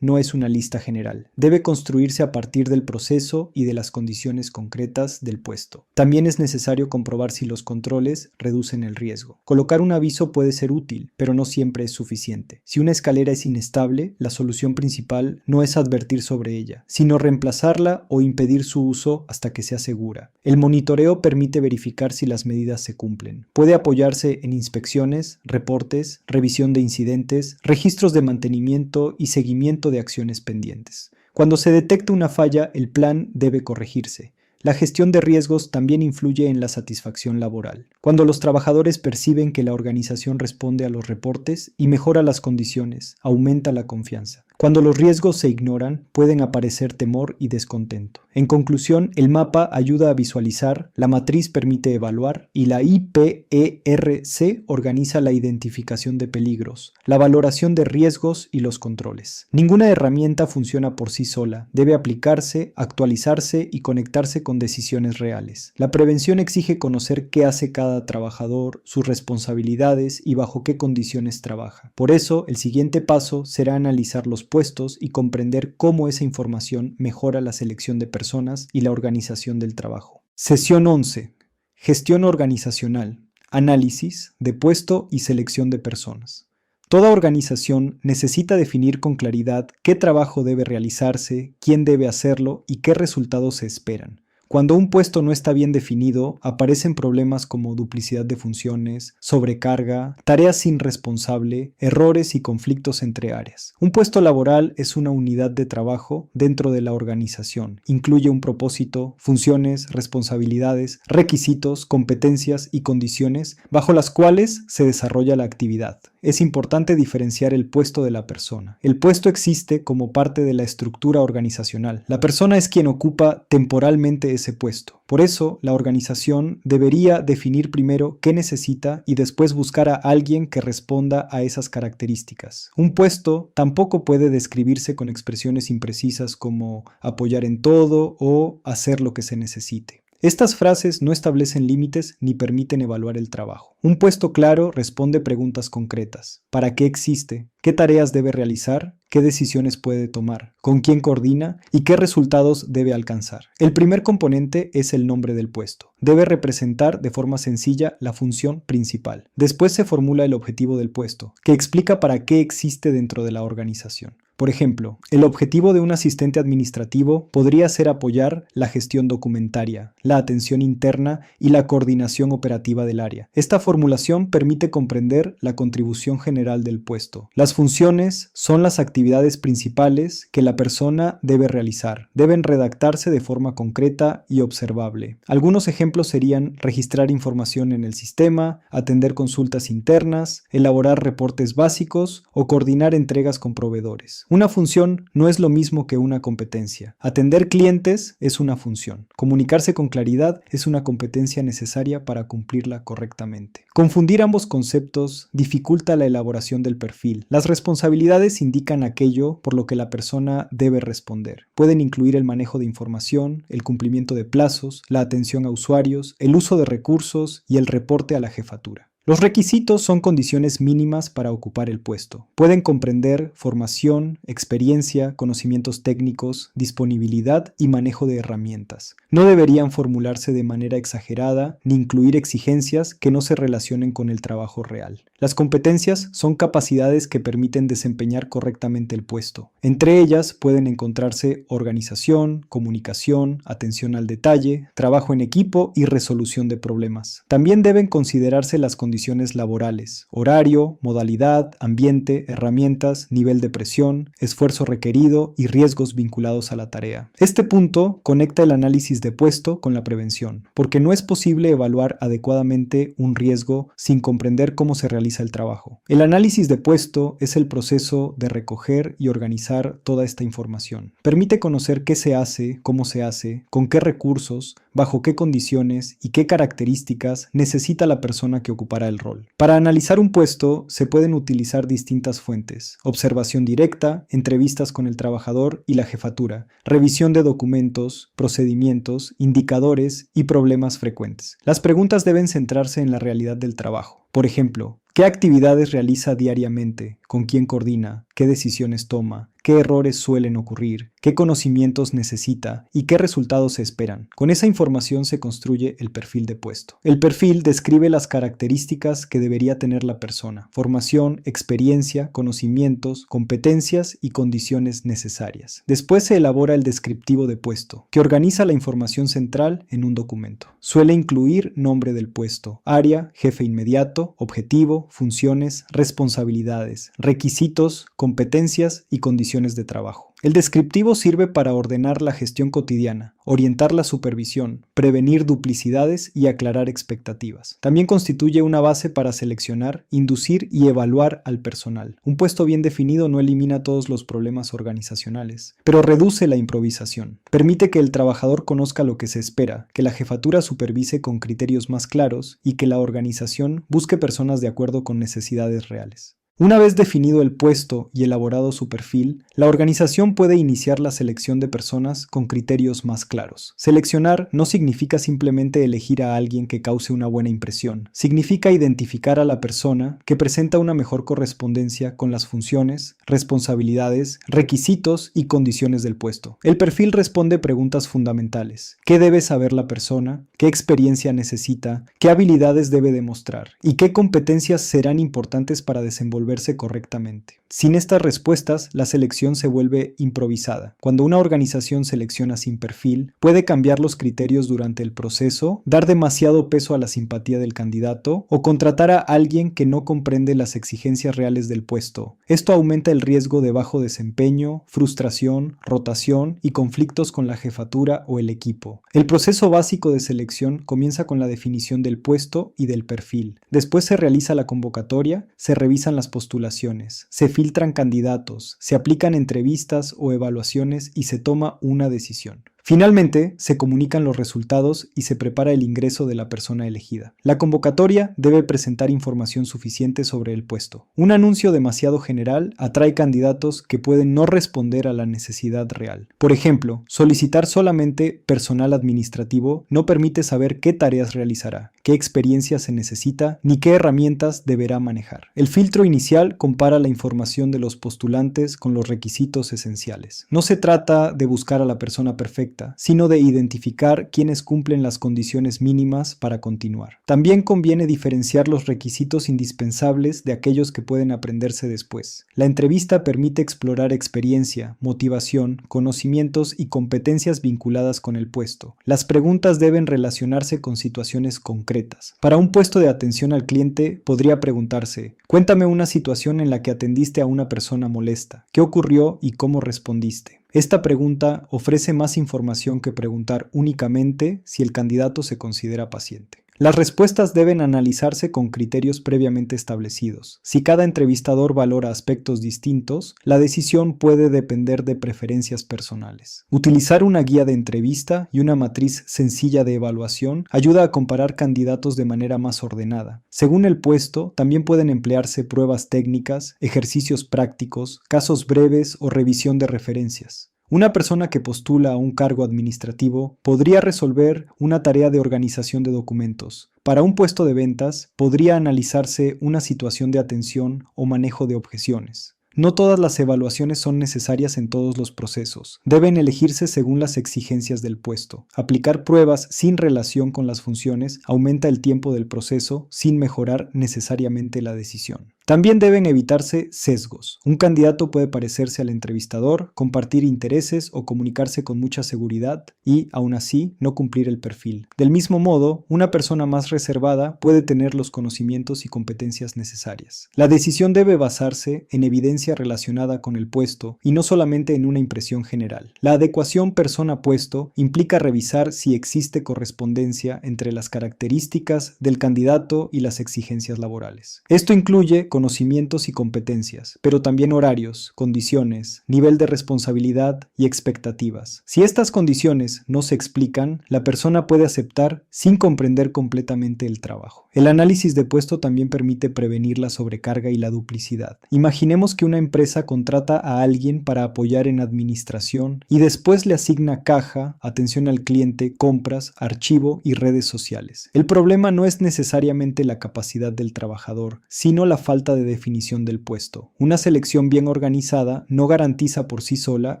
no es una lista general. Debe construirse a partir del proceso y de las condiciones concretas del puesto. También es necesario comprobar si los controles reducen el riesgo. Colocar un aviso puede ser útil, pero no siempre es suficiente. Si una escalera es inestable, la solución principal no es advertir sobre ella, sino reemplazarla o impedir su uso hasta que sea segura. El monitoreo permite verificar si las medidas se cumplen. Puede apoyarse en inspecciones, reportes, revisión de incidentes, registros de mantenimiento y seguimiento de acciones pendientes. Cuando se detecta una falla, el plan debe corregirse. La gestión de riesgos también influye en la satisfacción laboral. Cuando los trabajadores perciben que la organización responde a los reportes y mejora las condiciones, aumenta la confianza. Cuando los riesgos se ignoran, pueden aparecer temor y descontento. En conclusión, el mapa ayuda a visualizar, la matriz permite evaluar y la IPERC organiza la identificación de peligros, la valoración de riesgos y los controles. Ninguna herramienta funciona por sí sola, debe aplicarse, actualizarse y conectarse con decisiones reales. La prevención exige conocer qué hace cada trabajador, sus responsabilidades y bajo qué condiciones trabaja. Por eso, el siguiente paso será analizar los puestos y comprender cómo esa información mejora la selección de personas y la organización del trabajo. Sesión 11. Gestión organizacional. Análisis de puesto y selección de personas. Toda organización necesita definir con claridad qué trabajo debe realizarse, quién debe hacerlo y qué resultados se esperan. Cuando un puesto no está bien definido, aparecen problemas como duplicidad de funciones, sobrecarga, tareas sin responsable, errores y conflictos entre áreas. Un puesto laboral es una unidad de trabajo dentro de la organización. Incluye un propósito, funciones, responsabilidades, requisitos, competencias y condiciones bajo las cuales se desarrolla la actividad. Es importante diferenciar el puesto de la persona. El puesto existe como parte de la estructura organizacional. La persona es quien ocupa temporalmente ese puesto. Por eso, la organización debería definir primero qué necesita y después buscar a alguien que responda a esas características. Un puesto tampoco puede describirse con expresiones imprecisas como apoyar en todo o hacer lo que se necesite. Estas frases no establecen límites ni permiten evaluar el trabajo. Un puesto claro responde preguntas concretas. ¿Para qué existe? ¿Qué tareas debe realizar? ¿Qué decisiones puede tomar? ¿Con quién coordina? ¿Y qué resultados debe alcanzar? El primer componente es el nombre del puesto. Debe representar de forma sencilla la función principal. Después se formula el objetivo del puesto, que explica para qué existe dentro de la organización. Por ejemplo, el objetivo de un asistente administrativo podría ser apoyar la gestión documentaria, la atención interna y la coordinación operativa del área. Esta formulación permite comprender la contribución general del puesto. Las funciones son las actividades principales que la persona debe realizar. Deben redactarse de forma concreta y observable. Algunos ejemplos serían registrar información en el sistema, atender consultas internas, elaborar reportes básicos o coordinar entregas con proveedores. Una función no es lo mismo que una competencia. Atender clientes es una función. Comunicarse con claridad es una competencia necesaria para cumplirla correctamente. Confundir ambos conceptos dificulta la elaboración del perfil. Las responsabilidades indican aquello por lo que la persona debe responder. Pueden incluir el manejo de información, el cumplimiento de plazos, la atención a usuarios, el uso de recursos y el reporte a la jefatura. Los requisitos son condiciones mínimas para ocupar el puesto. Pueden comprender formación, experiencia, conocimientos técnicos, disponibilidad y manejo de herramientas. No deberían formularse de manera exagerada ni incluir exigencias que no se relacionen con el trabajo real. Las competencias son capacidades que permiten desempeñar correctamente el puesto. Entre ellas pueden encontrarse organización, comunicación, atención al detalle, trabajo en equipo y resolución de problemas. También deben considerarse las condiciones laborales, horario, modalidad, ambiente, herramientas, nivel de presión, esfuerzo requerido y riesgos vinculados a la tarea. Este punto conecta el análisis de puesto con la prevención, porque no es posible evaluar adecuadamente un riesgo sin comprender cómo se realiza el trabajo. El análisis de puesto es el proceso de recoger y organizar toda esta información. Permite conocer qué se hace, cómo se hace, con qué recursos, bajo qué condiciones y qué características necesita la persona que ocupará el rol. Para analizar un puesto se pueden utilizar distintas fuentes: observación directa, entrevistas con el trabajador y la jefatura, revisión de documentos, procedimientos, indicadores y problemas frecuentes. Las preguntas deben centrarse en la realidad del trabajo. Por ejemplo, ¿qué actividades realiza diariamente? ¿Con quién coordina? ¿Qué decisiones toma? ¿Qué errores suelen ocurrir? ¿Qué conocimientos necesita? ¿Y qué resultados se esperan? Con esa información se construye el perfil de puesto. El perfil describe las características que debería tener la persona: formación, experiencia, conocimientos, competencias y condiciones necesarias. Después se elabora el descriptivo de puesto, que organiza la información central en un documento. Suele incluir nombre del puesto, área, jefe inmediato, objetivo, funciones, responsabilidades, requisitos, competencias y condiciones de trabajo. El descriptivo sirve para ordenar la gestión cotidiana, orientar la supervisión, prevenir duplicidades y aclarar expectativas. También constituye una base para seleccionar, inducir y evaluar al personal. Un puesto bien definido no elimina todos los problemas organizacionales, pero reduce la improvisación. Permite que el trabajador conozca lo que se espera, que la jefatura supervise con criterios más claros y que la organización busque personas de acuerdo con necesidades reales. Una vez definido el puesto y elaborado su perfil, la organización puede iniciar la selección de personas con criterios más claros. Seleccionar no significa simplemente elegir a alguien que cause una buena impresión. Significa identificar a la persona que presenta una mejor correspondencia con las funciones, responsabilidades, requisitos y condiciones del puesto. El perfil responde preguntas fundamentales: ¿qué debe saber la persona? ¿Qué experiencia necesita? ¿Qué habilidades debe demostrar? ¿Y qué competencias serán importantes para desenvolverse correctamente? Sin estas respuestas, la selección se vuelve improvisada. Cuando una organización selecciona sin perfil, puede cambiar los criterios durante el proceso, dar demasiado peso a la simpatía del candidato o contratar a alguien que no comprende las exigencias reales del puesto. Esto aumenta el riesgo de bajo desempeño, frustración, rotación y conflictos con la jefatura o el equipo. El proceso básico de selección comienza con la definición del puesto y del perfil. Después se realiza la convocatoria, se revisan las postulaciones, se filtran candidatos, se aplican entrevistas o evaluaciones y se toma una decisión. Finalmente, se comunican los resultados y se prepara el ingreso de la persona elegida. La convocatoria debe presentar información suficiente sobre el puesto. Un anuncio demasiado general atrae candidatos que pueden no responder a la necesidad real. Por ejemplo, solicitar solamente personal administrativo no permite saber qué tareas realizará, qué experiencia se necesita, ni qué herramientas deberá manejar. El filtro inicial compara la información de los postulantes con los requisitos esenciales. No se trata de buscar a la persona perfecta, sino de identificar quienes cumplen las condiciones mínimas para continuar. También conviene diferenciar los requisitos indispensables de aquellos que pueden aprenderse después. La entrevista permite explorar experiencia, motivación, conocimientos y competencias vinculadas con el puesto. Las preguntas deben relacionarse con situaciones concretas. Para un puesto de atención al cliente, podría preguntarse: cuéntame una situación en la que atendiste a una persona molesta. ¿Qué ocurrió y cómo respondiste? Esta pregunta ofrece más información que preguntar únicamente si el candidato se considera paciente. Las respuestas deben analizarse con criterios previamente establecidos. Si cada entrevistador valora aspectos distintos, la decisión puede depender de preferencias personales. Utilizar una guía de entrevista y una matriz sencilla de evaluación ayuda a comparar candidatos de manera más ordenada. Según el puesto, también pueden emplearse pruebas técnicas, ejercicios prácticos, casos breves o revisión de referencias. Una persona que postula a un cargo administrativo podría resolver una tarea de organización de documentos. Para un puesto de ventas, podría analizarse una situación de atención o manejo de objeciones. No todas las evaluaciones son necesarias en todos los procesos. Deben elegirse según las exigencias del puesto. Aplicar pruebas sin relación con las funciones aumenta el tiempo del proceso sin mejorar necesariamente la decisión. También deben evitarse sesgos. Un candidato puede parecerse al entrevistador, compartir intereses o comunicarse con mucha seguridad y, aún así, no cumplir el perfil. Del mismo modo, una persona más reservada puede tener los conocimientos y competencias necesarias. La decisión debe basarse en evidencia relacionada con el puesto y no solamente en una impresión general. La adecuación persona-puesto implica revisar si existe correspondencia entre las características del candidato y las exigencias laborales. Esto incluye conocimientos y competencias, pero también horarios, condiciones, nivel de responsabilidad y expectativas. Si estas condiciones no se explican, la persona puede aceptar sin comprender completamente el trabajo. El análisis de puesto también permite prevenir la sobrecarga y la duplicidad. Imaginemos que una empresa contrata a alguien para apoyar en administración y después le asigna caja, atención al cliente, compras, archivo y redes sociales. El problema no es necesariamente la capacidad del trabajador, sino la falta de definición del puesto. Una selección bien organizada no garantiza por sí sola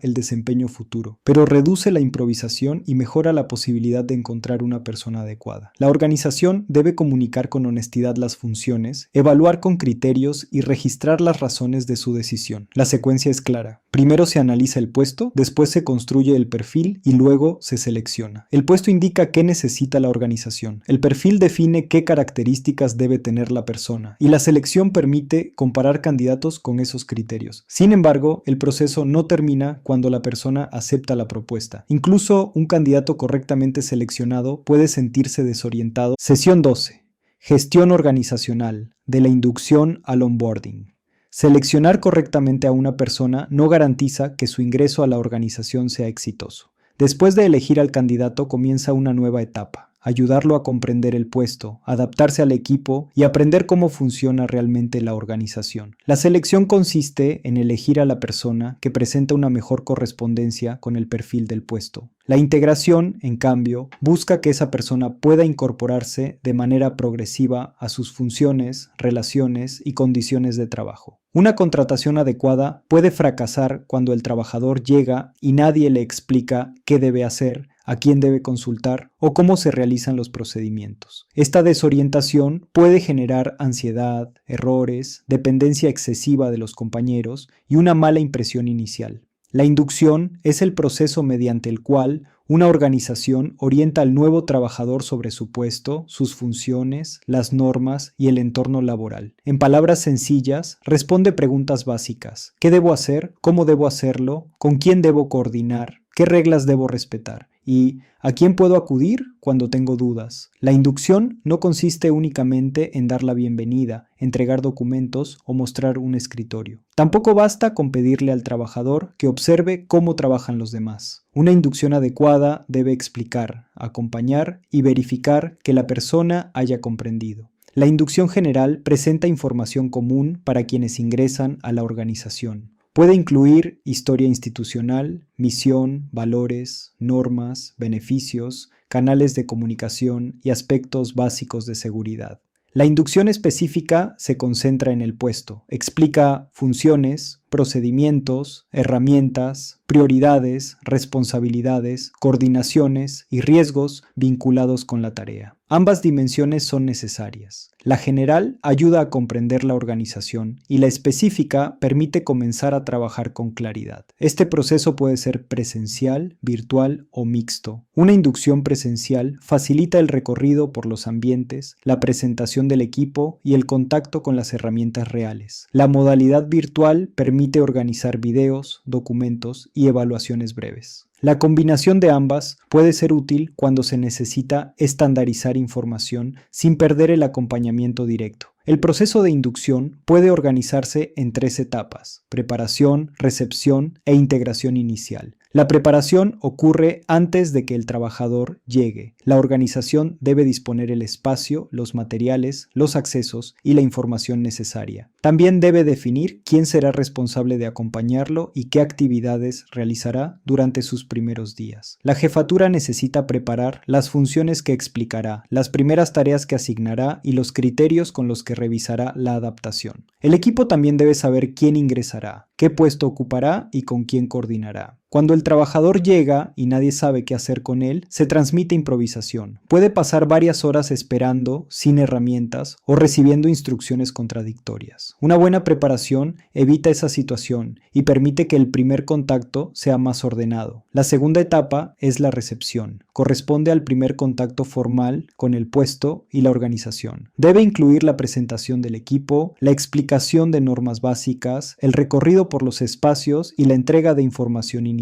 el desempeño futuro, pero reduce la improvisación y mejora la posibilidad de encontrar una persona adecuada. La organización debe comunicar con honestidad las funciones, evaluar con criterios y registrar las razones de su decisión. La secuencia es clara. Primero se analiza el puesto, después se construye el perfil y luego se selecciona. El puesto indica qué necesita la organización. El perfil define qué características debe tener la persona y la selección permite comparar candidatos con esos criterios. Sin embargo, el proceso no termina cuando la persona acepta la propuesta. Incluso un candidato correctamente seleccionado puede sentirse desorientado. Sesión 12. Gestión organizacional, de la inducción al onboarding. Seleccionar correctamente a una persona no garantiza que su ingreso a la organización sea exitoso. Después de elegir al candidato comienza una nueva etapa. Ayudarlo a comprender el puesto, adaptarse al equipo y aprender cómo funciona realmente la organización. La selección consiste en elegir a la persona que presenta una mejor correspondencia con el perfil del puesto. La integración, en cambio, busca que esa persona pueda incorporarse de manera progresiva a sus funciones, relaciones y condiciones de trabajo. Una contratación adecuada puede fracasar cuando el trabajador llega y nadie le explica qué debe hacer, a quién debe consultar o cómo se realizan los procedimientos. Esta desorientación puede generar ansiedad, errores, dependencia excesiva de los compañeros y una mala impresión inicial. La inducción es el proceso mediante el cual una organización orienta al nuevo trabajador sobre su puesto, sus funciones, las normas y el entorno laboral. En palabras sencillas, responde preguntas básicas. ¿Qué debo hacer? ¿Cómo debo hacerlo? ¿Con quién debo coordinar? ¿Qué reglas debo respetar? ¿Y a quién puedo acudir cuando tengo dudas? La inducción no consiste únicamente en dar la bienvenida, entregar documentos o mostrar un escritorio. Tampoco basta con pedirle al trabajador que observe cómo trabajan los demás. Una inducción adecuada debe explicar, acompañar y verificar que la persona haya comprendido. La inducción general presenta información común para quienes ingresan a la organización. Puede incluir historia institucional, misión, valores, normas, beneficios, canales de comunicación y aspectos básicos de seguridad. La inducción específica se concentra en el puesto, explica funciones, procedimientos, herramientas, prioridades, responsabilidades, coordinaciones y riesgos vinculados con la tarea. Ambas dimensiones son necesarias. La general ayuda a comprender la organización y la específica permite comenzar a trabajar con claridad. Este proceso puede ser presencial, virtual o mixto. Una inducción presencial facilita el recorrido por los ambientes, la presentación del equipo y el contacto con las herramientas reales. La modalidad virtual permite organizar videos, documentos y evaluaciones breves. La combinación de ambas puede ser útil cuando se necesita estandarizar información sin perder el acompañamiento directo. El proceso de inducción puede organizarse en 3 etapas: preparación, recepción e integración inicial. La preparación ocurre antes de que el trabajador llegue. La organización debe disponer el espacio, los materiales, los accesos y la información necesaria. También debe definir quién será responsable de acompañarlo y qué actividades realizará durante sus primeros días. La jefatura necesita preparar las funciones que explicará, las primeras tareas que asignará y los criterios con los que revisará la adaptación. El equipo también debe saber quién ingresará, qué puesto ocupará y con quién coordinará. Cuando el trabajador llega y nadie sabe qué hacer con él, se transmite improvisación. Puede pasar varias horas esperando, sin herramientas, o recibiendo instrucciones contradictorias. Una buena preparación evita esa situación y permite que el primer contacto sea más ordenado. La segunda etapa es la recepción. Corresponde al primer contacto formal con el puesto y la organización. Debe incluir la presentación del equipo, la explicación de normas básicas, el recorrido por los espacios y la entrega de información inicial.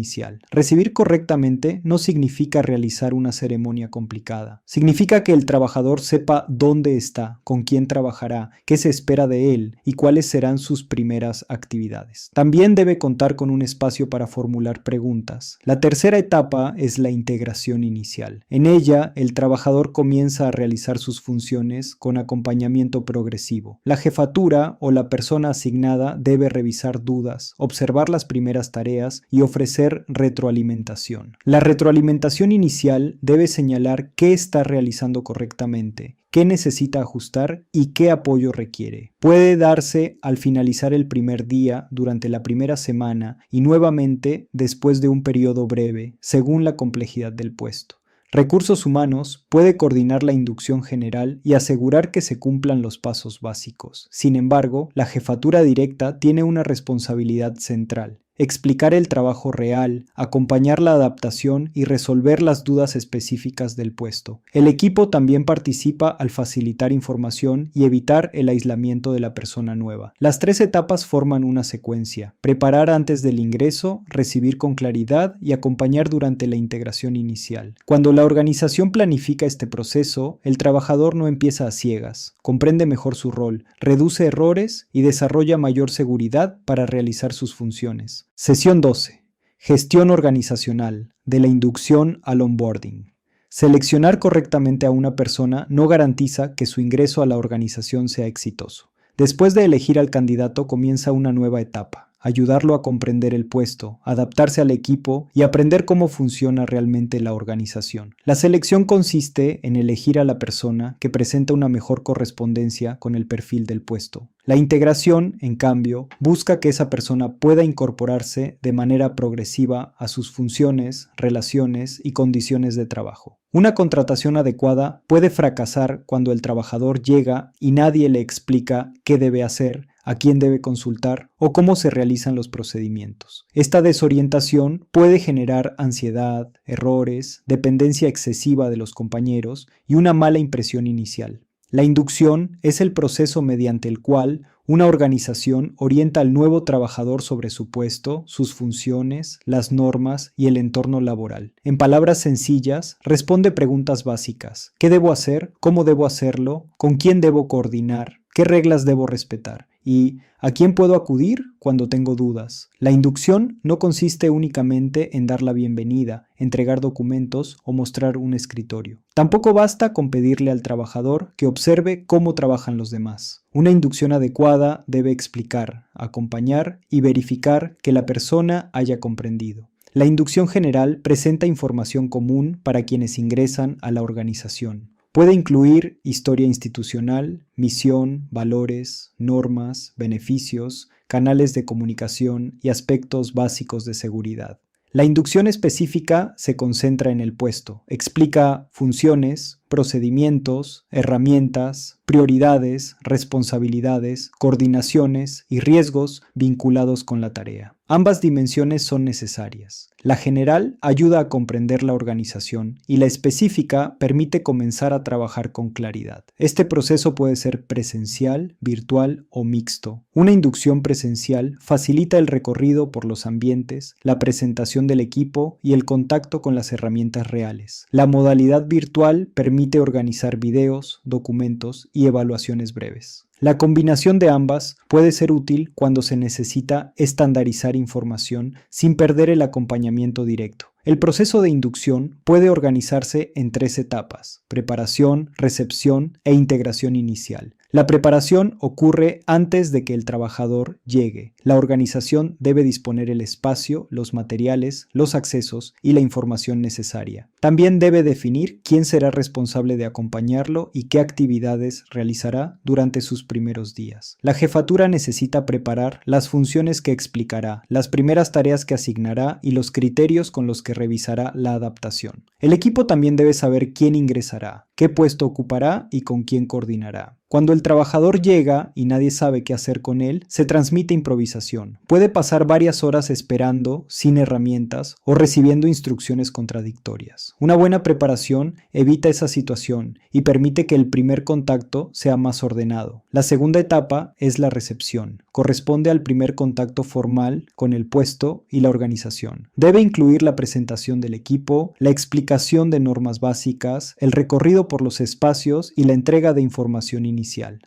Recibir correctamente no significa realizar una ceremonia complicada. Significa que el trabajador sepa dónde está, con quién trabajará, qué se espera de él y cuáles serán sus primeras actividades. También debe contar con un espacio para formular preguntas. La tercera etapa es la integración inicial. En ella, el trabajador comienza a realizar sus funciones con acompañamiento progresivo. La jefatura o la persona asignada debe revisar dudas, observar las primeras tareas y ofrecer retroalimentación. La retroalimentación inicial debe señalar qué está realizando correctamente, qué necesita ajustar y qué apoyo requiere. Puede darse al finalizar el primer día, durante la primera semana y nuevamente después de un periodo breve, según la complejidad del puesto. Recursos Humanos puede coordinar la inducción general y asegurar que se cumplan los pasos básicos. Sin embargo, la jefatura directa tiene una responsabilidad central: explicar el trabajo real, acompañar la adaptación y resolver las dudas específicas del puesto. El equipo también participa al facilitar información y evitar el aislamiento de la persona nueva. Las 3 etapas forman una secuencia: preparar antes del ingreso, recibir con claridad y acompañar durante la integración inicial. Cuando la organización planifica este proceso, el trabajador no empieza a ciegas, comprende mejor su rol, reduce errores y desarrolla mayor seguridad para realizar sus funciones. Sesión 12. Gestión organizacional, de la inducción al onboarding. Seleccionar correctamente a una persona no garantiza que su ingreso a la organización sea exitoso. Después de elegir al candidato comienza una nueva etapa: ayudarlo a comprender el puesto, adaptarse al equipo y aprender cómo funciona realmente la organización. La selección consiste en elegir a la persona que presenta una mejor correspondencia con el perfil del puesto. La integración, en cambio, busca que esa persona pueda incorporarse de manera progresiva a sus funciones, relaciones y condiciones de trabajo. Una contratación adecuada puede fracasar cuando el trabajador llega y nadie le explica qué debe hacer, a quién debe consultar o cómo se realizan los procedimientos. Esta desorientación puede generar ansiedad, errores, dependencia excesiva de los compañeros y una mala impresión inicial. La inducción es el proceso mediante el cual una organización orienta al nuevo trabajador sobre su puesto, sus funciones, las normas y el entorno laboral. En palabras sencillas, responde preguntas básicas: ¿qué debo hacer? ¿Cómo debo hacerlo? ¿Con quién debo coordinar? ¿Qué reglas debo respetar? ¿Y a quién puedo acudir cuando tengo dudas? La inducción no consiste únicamente en dar la bienvenida, entregar documentos o mostrar un escritorio. Tampoco basta con pedirle al trabajador que observe cómo trabajan los demás. Una inducción adecuada debe explicar, acompañar y verificar que la persona haya comprendido. La inducción general presenta información común para quienes ingresan a la organización. Puede incluir historia institucional, misión, valores, normas, beneficios, canales de comunicación y aspectos básicos de seguridad. La inducción específica se concentra en el puesto, explica funciones, procedimientos, herramientas, prioridades, responsabilidades, coordinaciones y riesgos vinculados con la tarea. Ambas dimensiones son necesarias. La general ayuda a comprender la organización y la específica permite comenzar a trabajar con claridad. Este proceso puede ser presencial, virtual o mixto. Una inducción presencial facilita el recorrido por los ambientes, la presentación del equipo y el contacto con las herramientas reales. La modalidad virtual permite organizar videos, documentos y evaluaciones breves. La combinación de ambas puede ser útil cuando se necesita estandarizar información sin perder el acompañamiento directo. El proceso de inducción puede organizarse en 3 etapas: preparación, recepción e integración inicial. La preparación ocurre antes de que el trabajador llegue. La organización debe disponer el espacio, los materiales, los accesos y la información necesaria. También debe definir quién será responsable de acompañarlo y qué actividades realizará durante sus primeros días. La jefatura necesita preparar las funciones que explicará, las primeras tareas que asignará y los criterios con los que revisará la adaptación. El equipo también debe saber quién ingresará, qué puesto ocupará y con quién coordinará. Cuando el trabajador llega y nadie sabe qué hacer con él, se transmite improvisación. Puede pasar varias horas esperando, sin herramientas, o recibiendo instrucciones contradictorias. Una buena preparación evita esa situación y permite que el primer contacto sea más ordenado. La segunda etapa es la recepción. Corresponde al primer contacto formal con el puesto y la organización. Debe incluir la presentación del equipo, la explicación de normas básicas, el recorrido por los espacios y la entrega de información inicial.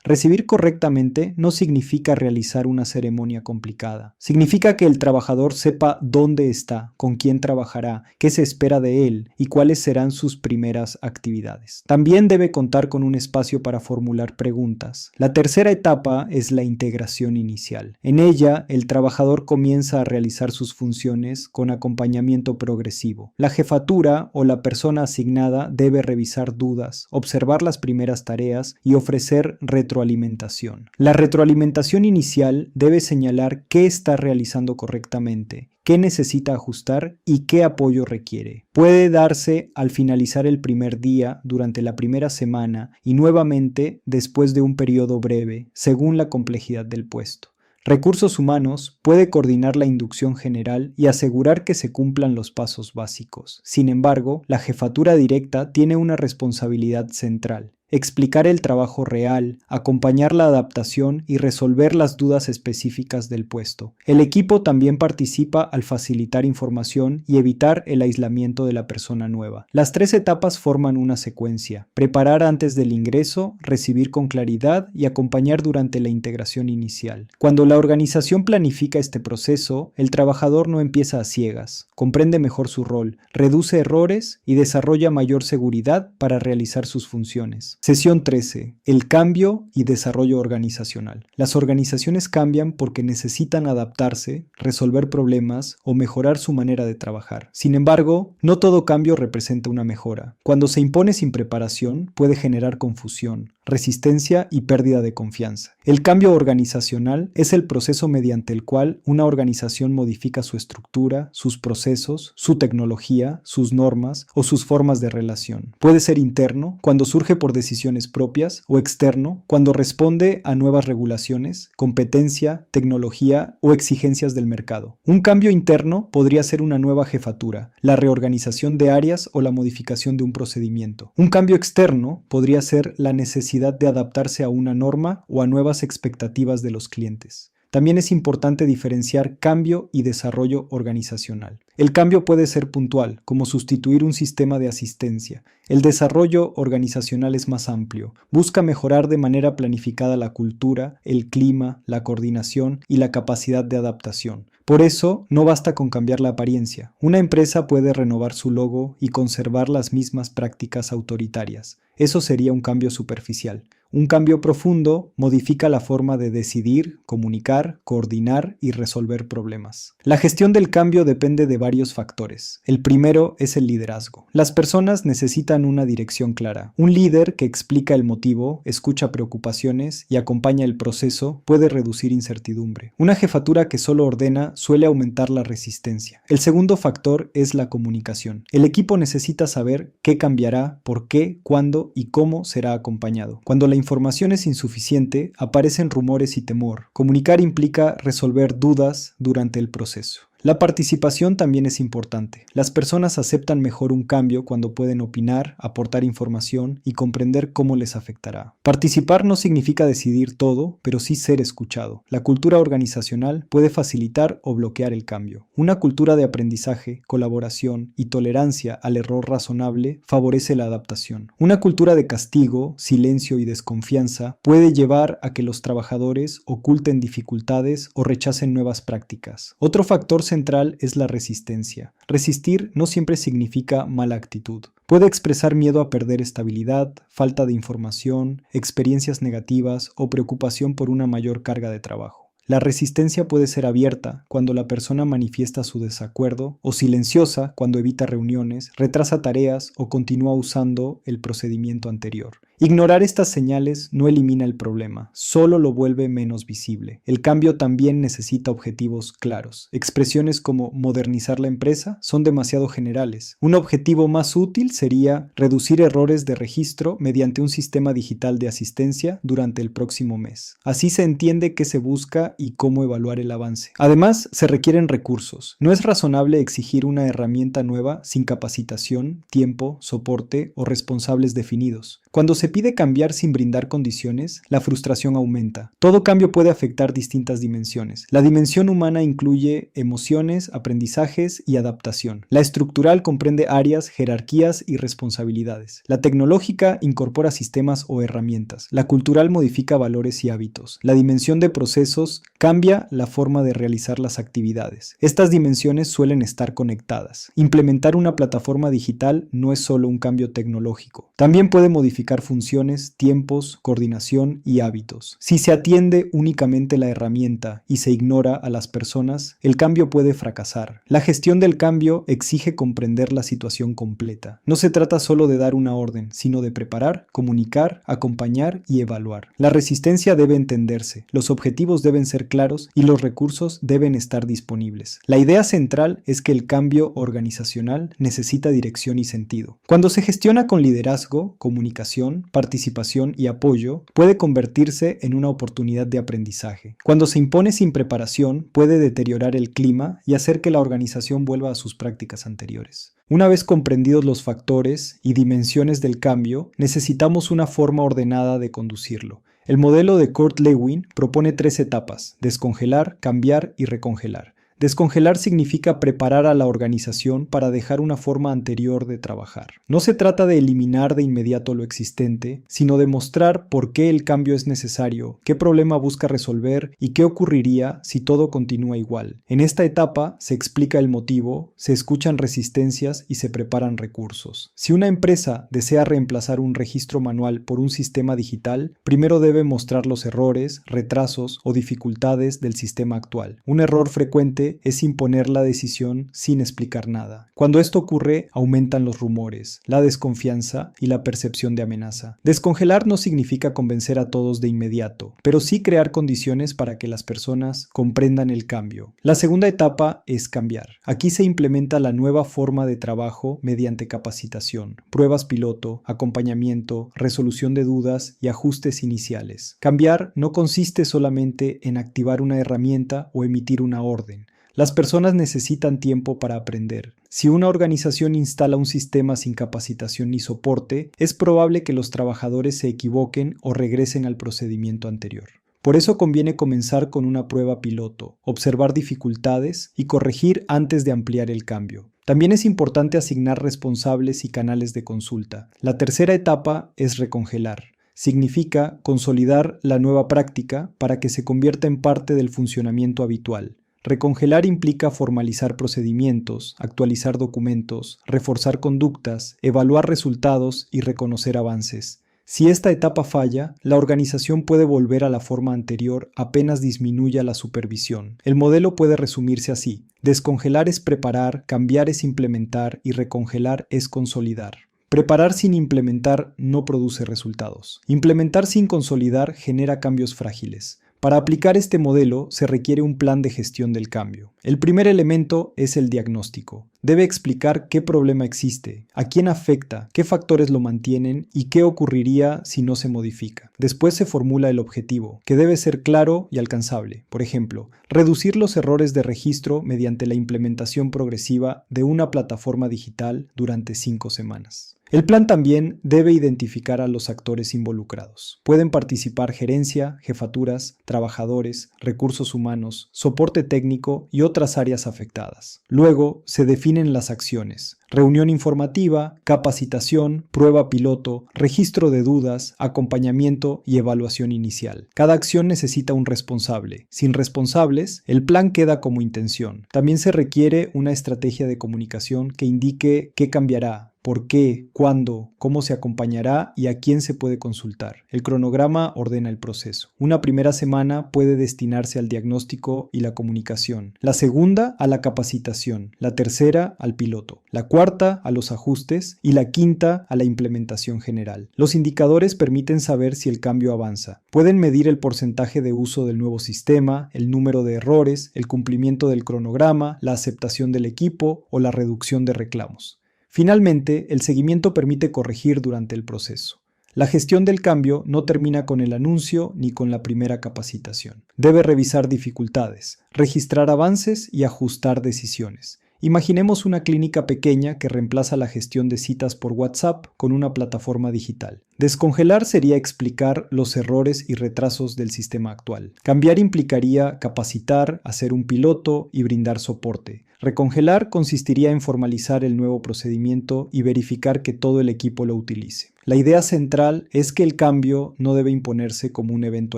Recibir correctamente no significa realizar una ceremonia complicada. Significa que el trabajador sepa dónde está, con quién trabajará, qué se espera de él y cuáles serán sus primeras actividades. También debe contar con un espacio para formular preguntas. La tercera etapa es la integración inicial. En ella, el trabajador comienza a realizar sus funciones con acompañamiento progresivo. La jefatura o la persona asignada debe revisar dudas, observar las primeras tareas y ofrecer retroalimentación. La retroalimentación inicial debe señalar qué está realizando correctamente, qué necesita ajustar y qué apoyo requiere. Puede darse al finalizar el primer día, durante la primera semana y nuevamente después de un periodo breve, según la complejidad del puesto. Recursos Humanos puede coordinar la inducción general y asegurar que se cumplan los pasos básicos. Sin embargo, la jefatura directa tiene una responsabilidad central: explicar el trabajo real, acompañar la adaptación y resolver las dudas específicas del puesto. El equipo también participa al facilitar información y evitar el aislamiento de la persona nueva. Las 3 etapas forman una secuencia: preparar antes del ingreso, recibir con claridad y acompañar durante la integración inicial. Cuando la organización planifica este proceso, el trabajador no empieza a ciegas, comprende mejor su rol, reduce errores y desarrolla mayor seguridad para realizar sus funciones. Sesión 13. El cambio y desarrollo organizacional. Las organizaciones cambian porque necesitan adaptarse, resolver problemas o mejorar su manera de trabajar. Sin embargo, no todo cambio representa una mejora. Cuando se impone sin preparación, puede generar confusión, resistencia y pérdida de confianza. El cambio organizacional es el proceso mediante el cual una organización modifica su estructura, sus procesos, su tecnología, sus normas o sus formas de relación. Puede ser interno, cuando surge por decisiones propias, o externo, cuando responde a nuevas regulaciones, competencia, tecnología o exigencias del mercado. Un cambio interno podría ser una nueva jefatura, la reorganización de áreas o la modificación de un procedimiento. Un cambio externo podría ser la necesidad de adaptarse a una norma o a nuevas expectativas de los clientes. También es importante diferenciar cambio y desarrollo organizacional. El cambio puede ser puntual, como sustituir un sistema de asistencia. El desarrollo organizacional es más amplio. Busca mejorar de manera planificada la cultura, el clima, la coordinación y la capacidad de adaptación. Por eso, no basta con cambiar la apariencia. Una empresa puede renovar su logo y conservar las mismas prácticas autoritarias. Eso sería un cambio superficial. Un cambio profundo modifica la forma de decidir, comunicar, coordinar y resolver problemas. La gestión del cambio depende de varios factores. El primero es el liderazgo. Las personas necesitan una dirección clara. Un líder que explica el motivo, escucha preocupaciones y acompaña el proceso puede reducir incertidumbre. Una jefatura que solo ordena suele aumentar la resistencia. El segundo factor es la comunicación. El equipo necesita saber qué cambiará, por qué, cuándo y cómo será acompañado. Cuando la información es insuficiente, aparecen rumores y temor. Comunicar implica resolver dudas durante el proceso. La participación también es importante. Las personas aceptan mejor un cambio cuando pueden opinar, aportar información y comprender cómo les afectará. Participar no significa decidir todo, pero sí ser escuchado. La cultura organizacional puede facilitar o bloquear el cambio. Una cultura de aprendizaje, colaboración y tolerancia al error razonable favorece la adaptación. Una cultura de castigo, silencio y desconfianza puede llevar a que los trabajadores oculten dificultades o rechacen nuevas prácticas. Otro factor central es la resistencia. Resistir no siempre significa mala actitud. Puede expresar miedo a perder estabilidad, falta de información, experiencias negativas o preocupación por una mayor carga de trabajo. La resistencia puede ser abierta cuando la persona manifiesta su desacuerdo o silenciosa cuando evita reuniones, retrasa tareas o continúa usando el procedimiento anterior. Ignorar estas señales no elimina el problema, solo lo vuelve menos visible. El cambio también necesita objetivos claros. Expresiones como modernizar la empresa son demasiado generales. Un objetivo más útil sería reducir errores de registro mediante un sistema digital de asistencia durante el próximo mes. Así se entiende qué se busca y cómo evaluar el avance. Además, se requieren recursos. No es razonable exigir una herramienta nueva sin capacitación, tiempo, soporte o responsables definidos. Cuando se pide cambiar sin brindar condiciones, la frustración aumenta. Todo cambio puede afectar distintas dimensiones. La dimensión humana incluye emociones, aprendizajes y adaptación. La estructural comprende áreas, jerarquías y responsabilidades. La tecnológica incorpora sistemas o herramientas. La cultural modifica valores y hábitos. La dimensión de procesos cambia la forma de realizar las actividades. Estas dimensiones suelen estar conectadas. Implementar una plataforma digital no es solo un cambio tecnológico. También puede modificar funciones, tiempos, coordinación y hábitos. Si se atiende únicamente la herramienta y se ignora a las personas, el cambio puede fracasar. La gestión del cambio exige comprender la situación completa. No se trata solo de dar una orden, sino de preparar, comunicar, acompañar y evaluar. La resistencia debe entenderse, los objetivos deben ser claros y los recursos deben estar disponibles. La idea central es que el cambio organizacional necesita dirección y sentido. Cuando se gestiona con liderazgo, comunicación, participación y apoyo, puede convertirse en una oportunidad de aprendizaje. Cuando se impone sin preparación, puede deteriorar el clima y hacer que la organización vuelva a sus prácticas anteriores. Una vez comprendidos los factores y dimensiones del cambio, necesitamos una forma ordenada de conducirlo. El modelo de Kurt Lewin propone 3 etapas: descongelar, cambiar y recongelar. Descongelar significa preparar a la organización para dejar una forma anterior de trabajar. No se trata de eliminar de inmediato lo existente, sino de mostrar por qué el cambio es necesario, qué problema busca resolver y qué ocurriría si todo continúa igual. En esta etapa se explica el motivo, se escuchan resistencias y se preparan recursos. Si una empresa desea reemplazar un registro manual por un sistema digital, primero debe mostrar los errores, retrasos o dificultades del sistema actual. Un error frecuente es imponer la decisión sin explicar nada. Cuando esto ocurre, aumentan los rumores, la desconfianza y la percepción de amenaza. Descongelar no significa convencer a todos de inmediato, pero sí crear condiciones para que las personas comprendan el cambio. La segunda etapa es cambiar. Aquí se implementa la nueva forma de trabajo mediante capacitación, pruebas piloto, acompañamiento, resolución de dudas y ajustes iniciales. Cambiar no consiste solamente en activar una herramienta o emitir una orden. Las personas necesitan tiempo para aprender. Si una organización instala un sistema sin capacitación ni soporte, es probable que los trabajadores se equivoquen o regresen al procedimiento anterior. Por eso conviene comenzar con una prueba piloto, observar dificultades y corregir antes de ampliar el cambio. También es importante asignar responsables y canales de consulta. La tercera etapa es recongelar. Significa consolidar la nueva práctica para que se convierta en parte del funcionamiento habitual. Recongelar implica formalizar procedimientos, actualizar documentos, reforzar conductas, evaluar resultados y reconocer avances. Si esta etapa falla, la organización puede volver a la forma anterior apenas disminuya la supervisión. El modelo puede resumirse así: descongelar es preparar, cambiar es implementar y recongelar es consolidar. Preparar sin implementar no produce resultados. Implementar sin consolidar genera cambios frágiles. Para aplicar este modelo se requiere un plan de gestión del cambio. El primer elemento es el diagnóstico. Debe explicar qué problema existe, a quién afecta, qué factores lo mantienen y qué ocurriría si no se modifica. Después se formula el objetivo, que debe ser claro y alcanzable. Por ejemplo, reducir los errores de registro mediante la implementación progresiva de una plataforma digital durante 5 semanas. El plan también debe identificar a los actores involucrados. Pueden participar gerencia, jefaturas, trabajadores, recursos humanos, soporte técnico y otras áreas afectadas. Luego se definen las acciones: reunión informativa, capacitación, prueba piloto, registro de dudas, acompañamiento y evaluación inicial. Cada acción necesita un responsable. Sin responsables, el plan queda como intención. También se requiere una estrategia de comunicación que indique qué cambiará, por qué, cuándo, cómo se acompañará y a quién se puede consultar. El cronograma ordena el proceso. Una primera semana puede destinarse al diagnóstico y la comunicación, la segunda a la capacitación, la tercera al piloto, la cuarta a los ajustes y la quinta a la implementación general. Los indicadores permiten saber si el cambio avanza. Pueden medir el porcentaje de uso del nuevo sistema, el número de errores, el cumplimiento del cronograma, la aceptación del equipo o la reducción de reclamos. Finalmente, el seguimiento permite corregir durante el proceso. La gestión del cambio no termina con el anuncio ni con la primera capacitación. Debe revisar dificultades, registrar avances y ajustar decisiones. Imaginemos una clínica pequeña que reemplaza la gestión de citas por WhatsApp con una plataforma digital. Descongelar sería explicar los errores y retrasos del sistema actual. Cambiar implicaría capacitar, hacer un piloto y brindar soporte. Recongelar consistiría en formalizar el nuevo procedimiento y verificar que todo el equipo lo utilice. La idea central es que el cambio no debe imponerse como un evento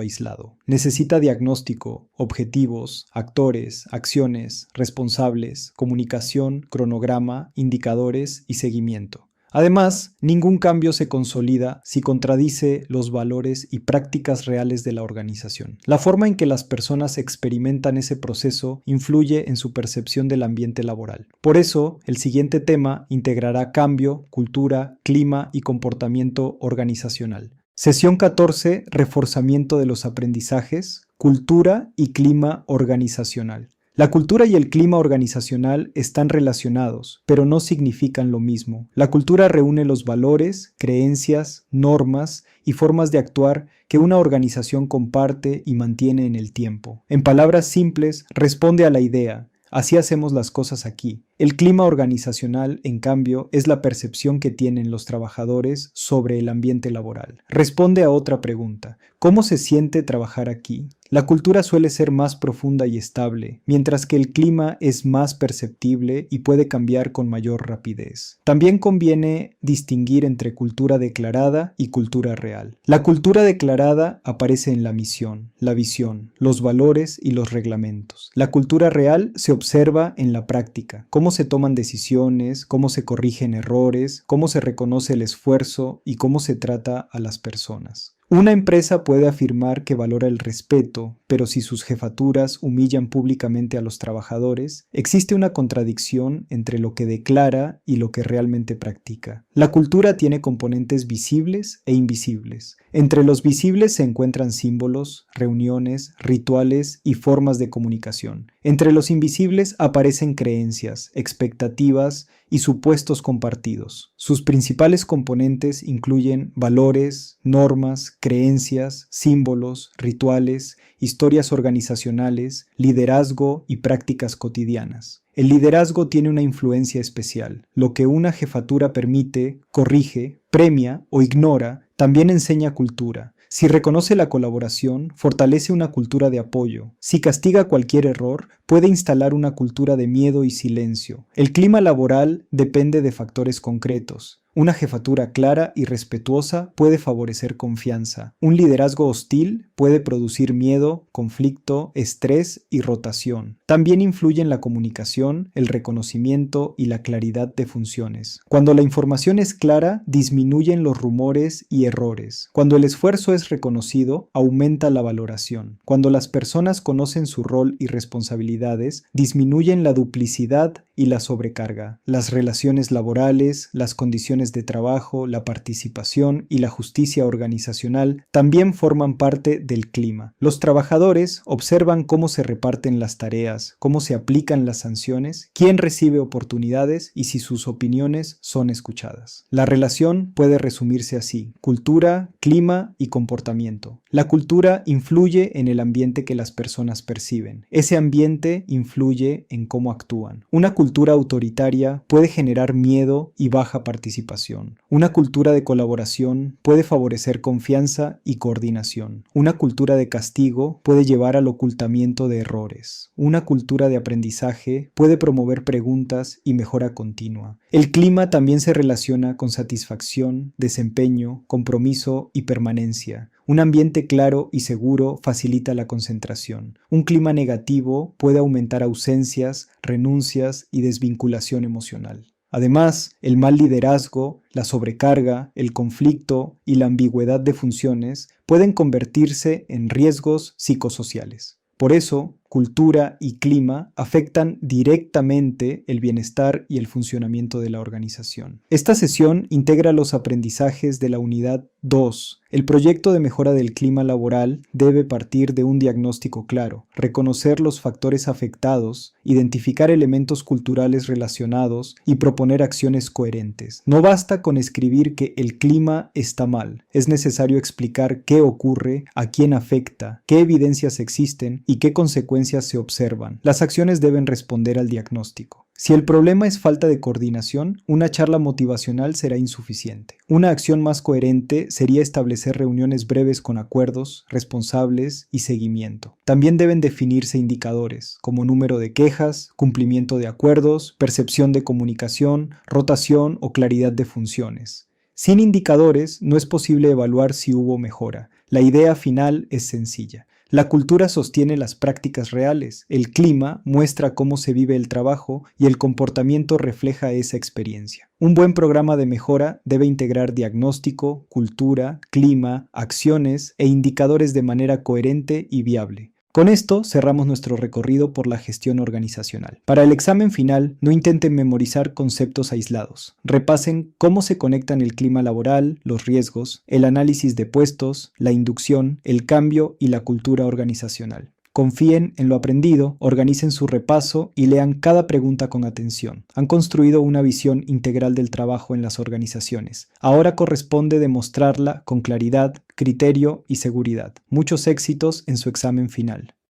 aislado. Necesita diagnóstico, objetivos, actores, acciones, responsables, comunicación, cronograma, indicadores y seguimiento. Además, ningún cambio se consolida si contradice los valores y prácticas reales de la organización. La forma en que las personas experimentan ese proceso influye en su percepción del ambiente laboral. Por eso, el siguiente tema integrará cambio, cultura, clima y comportamiento organizacional. Sesión 14. Reforzamiento de los aprendizajes, cultura y clima organizacional. La cultura y el clima organizacional están relacionados, pero no significan lo mismo. La cultura reúne los valores, creencias, normas y formas de actuar que una organización comparte y mantiene en el tiempo. En palabras simples, responde a la idea: así hacemos las cosas aquí. El clima organizacional, en cambio, es la percepción que tienen los trabajadores sobre el ambiente laboral. Responde a otra pregunta: ¿cómo se siente trabajar aquí? La cultura suele ser más profunda y estable, mientras que el clima es más perceptible y puede cambiar con mayor rapidez. También conviene distinguir entre cultura declarada y cultura real. La cultura declarada aparece en la misión, la visión, los valores y los reglamentos. La cultura real se observa en la práctica: cómo se toman decisiones, cómo se corrigen errores, cómo se reconoce el esfuerzo y cómo se trata a las personas. Una empresa puede afirmar que valora el respeto, pero si sus jefaturas humillan públicamente a los trabajadores, existe una contradicción entre lo que declara y lo que realmente practica. La cultura tiene componentes visibles e invisibles. Entre los visibles se encuentran símbolos, reuniones, rituales y formas de comunicación. Entre los invisibles aparecen creencias, expectativas y supuestos compartidos. Sus principales componentes incluyen valores, normas, creencias, símbolos, rituales, historias organizacionales, liderazgo y prácticas cotidianas. El liderazgo tiene una influencia especial. Lo que una jefatura permite, corrige, premia o ignora, también enseña cultura. Si reconoce la colaboración, fortalece una cultura de apoyo. Si castiga cualquier error, puede instalar una cultura de miedo y silencio. El clima laboral depende de factores concretos: Una jefatura clara y respetuosa puede favorecer confianza. Un liderazgo hostil puede producir miedo, conflicto, estrés y rotación. También influyen la comunicación, el reconocimiento y la claridad de funciones. Cuando la información es clara, disminuyen los rumores y errores. Cuando el esfuerzo es reconocido, aumenta la valoración. Cuando las personas conocen su rol y responsabilidades, disminuyen la duplicidad y la sobrecarga. Las relaciones laborales, las condiciones de trabajo, la participación y la justicia organizacional también forman parte del clima. Los trabajadores observan cómo se reparten las tareas, cómo se aplican las sanciones, quién recibe oportunidades y si sus opiniones son escuchadas. La relación puede resumirse así: cultura, clima y comportamiento. La cultura influye en el ambiente que las personas perciben. Ese ambiente influye en cómo actúan. Una cultura autoritaria puede generar miedo y baja participación. Una cultura de colaboración puede favorecer confianza y coordinación. Una cultura de castigo puede llevar al ocultamiento de errores. Una cultura de aprendizaje puede promover preguntas y mejora continua. El clima también se relaciona con satisfacción, desempeño, compromiso y permanencia. Un ambiente claro y seguro facilita la concentración. Un clima negativo puede aumentar ausencias, renuncias y desvinculación emocional. Además, el mal liderazgo, la sobrecarga, el conflicto y la ambigüedad de funciones pueden convertirse en riesgos psicosociales. Por eso, cultura y clima afectan directamente el bienestar y el funcionamiento de la organización. Esta sesión integra los aprendizajes de la unidad 2. El proyecto de mejora del clima laboral debe partir de un diagnóstico claro, reconocer los factores afectados, identificar elementos culturales relacionados y proponer acciones coherentes. No basta con escribir que el clima está mal, es necesario explicar qué ocurre, a quién afecta, qué evidencias existen y qué consecuencias se observan. Las acciones deben responder al diagnóstico. Si el problema es falta de coordinación, una charla motivacional será insuficiente. Una acción más coherente sería establecer reuniones breves con acuerdos, responsables y seguimiento. También deben definirse indicadores, como número de quejas, cumplimiento de acuerdos, percepción de comunicación, rotación o claridad de funciones. Sin indicadores, no es posible evaluar si hubo mejora. La idea final es sencilla. La cultura sostiene las prácticas reales, el clima muestra cómo se vive el trabajo y el comportamiento refleja esa experiencia. Un buen programa de mejora debe integrar diagnóstico, cultura, clima, acciones e indicadores de manera coherente y viable. Con esto cerramos nuestro recorrido por la gestión organizacional. Para el examen final, no intenten memorizar conceptos aislados. Repasen cómo se conectan el clima laboral, los riesgos, el análisis de puestos, la inducción, el cambio y la cultura organizacional. Confíen en lo aprendido, organicen su repaso y lean cada pregunta con atención. Han construido una visión integral del trabajo en las organizaciones. Ahora corresponde demostrarla con claridad, criterio y seguridad. Muchos éxitos en su examen final.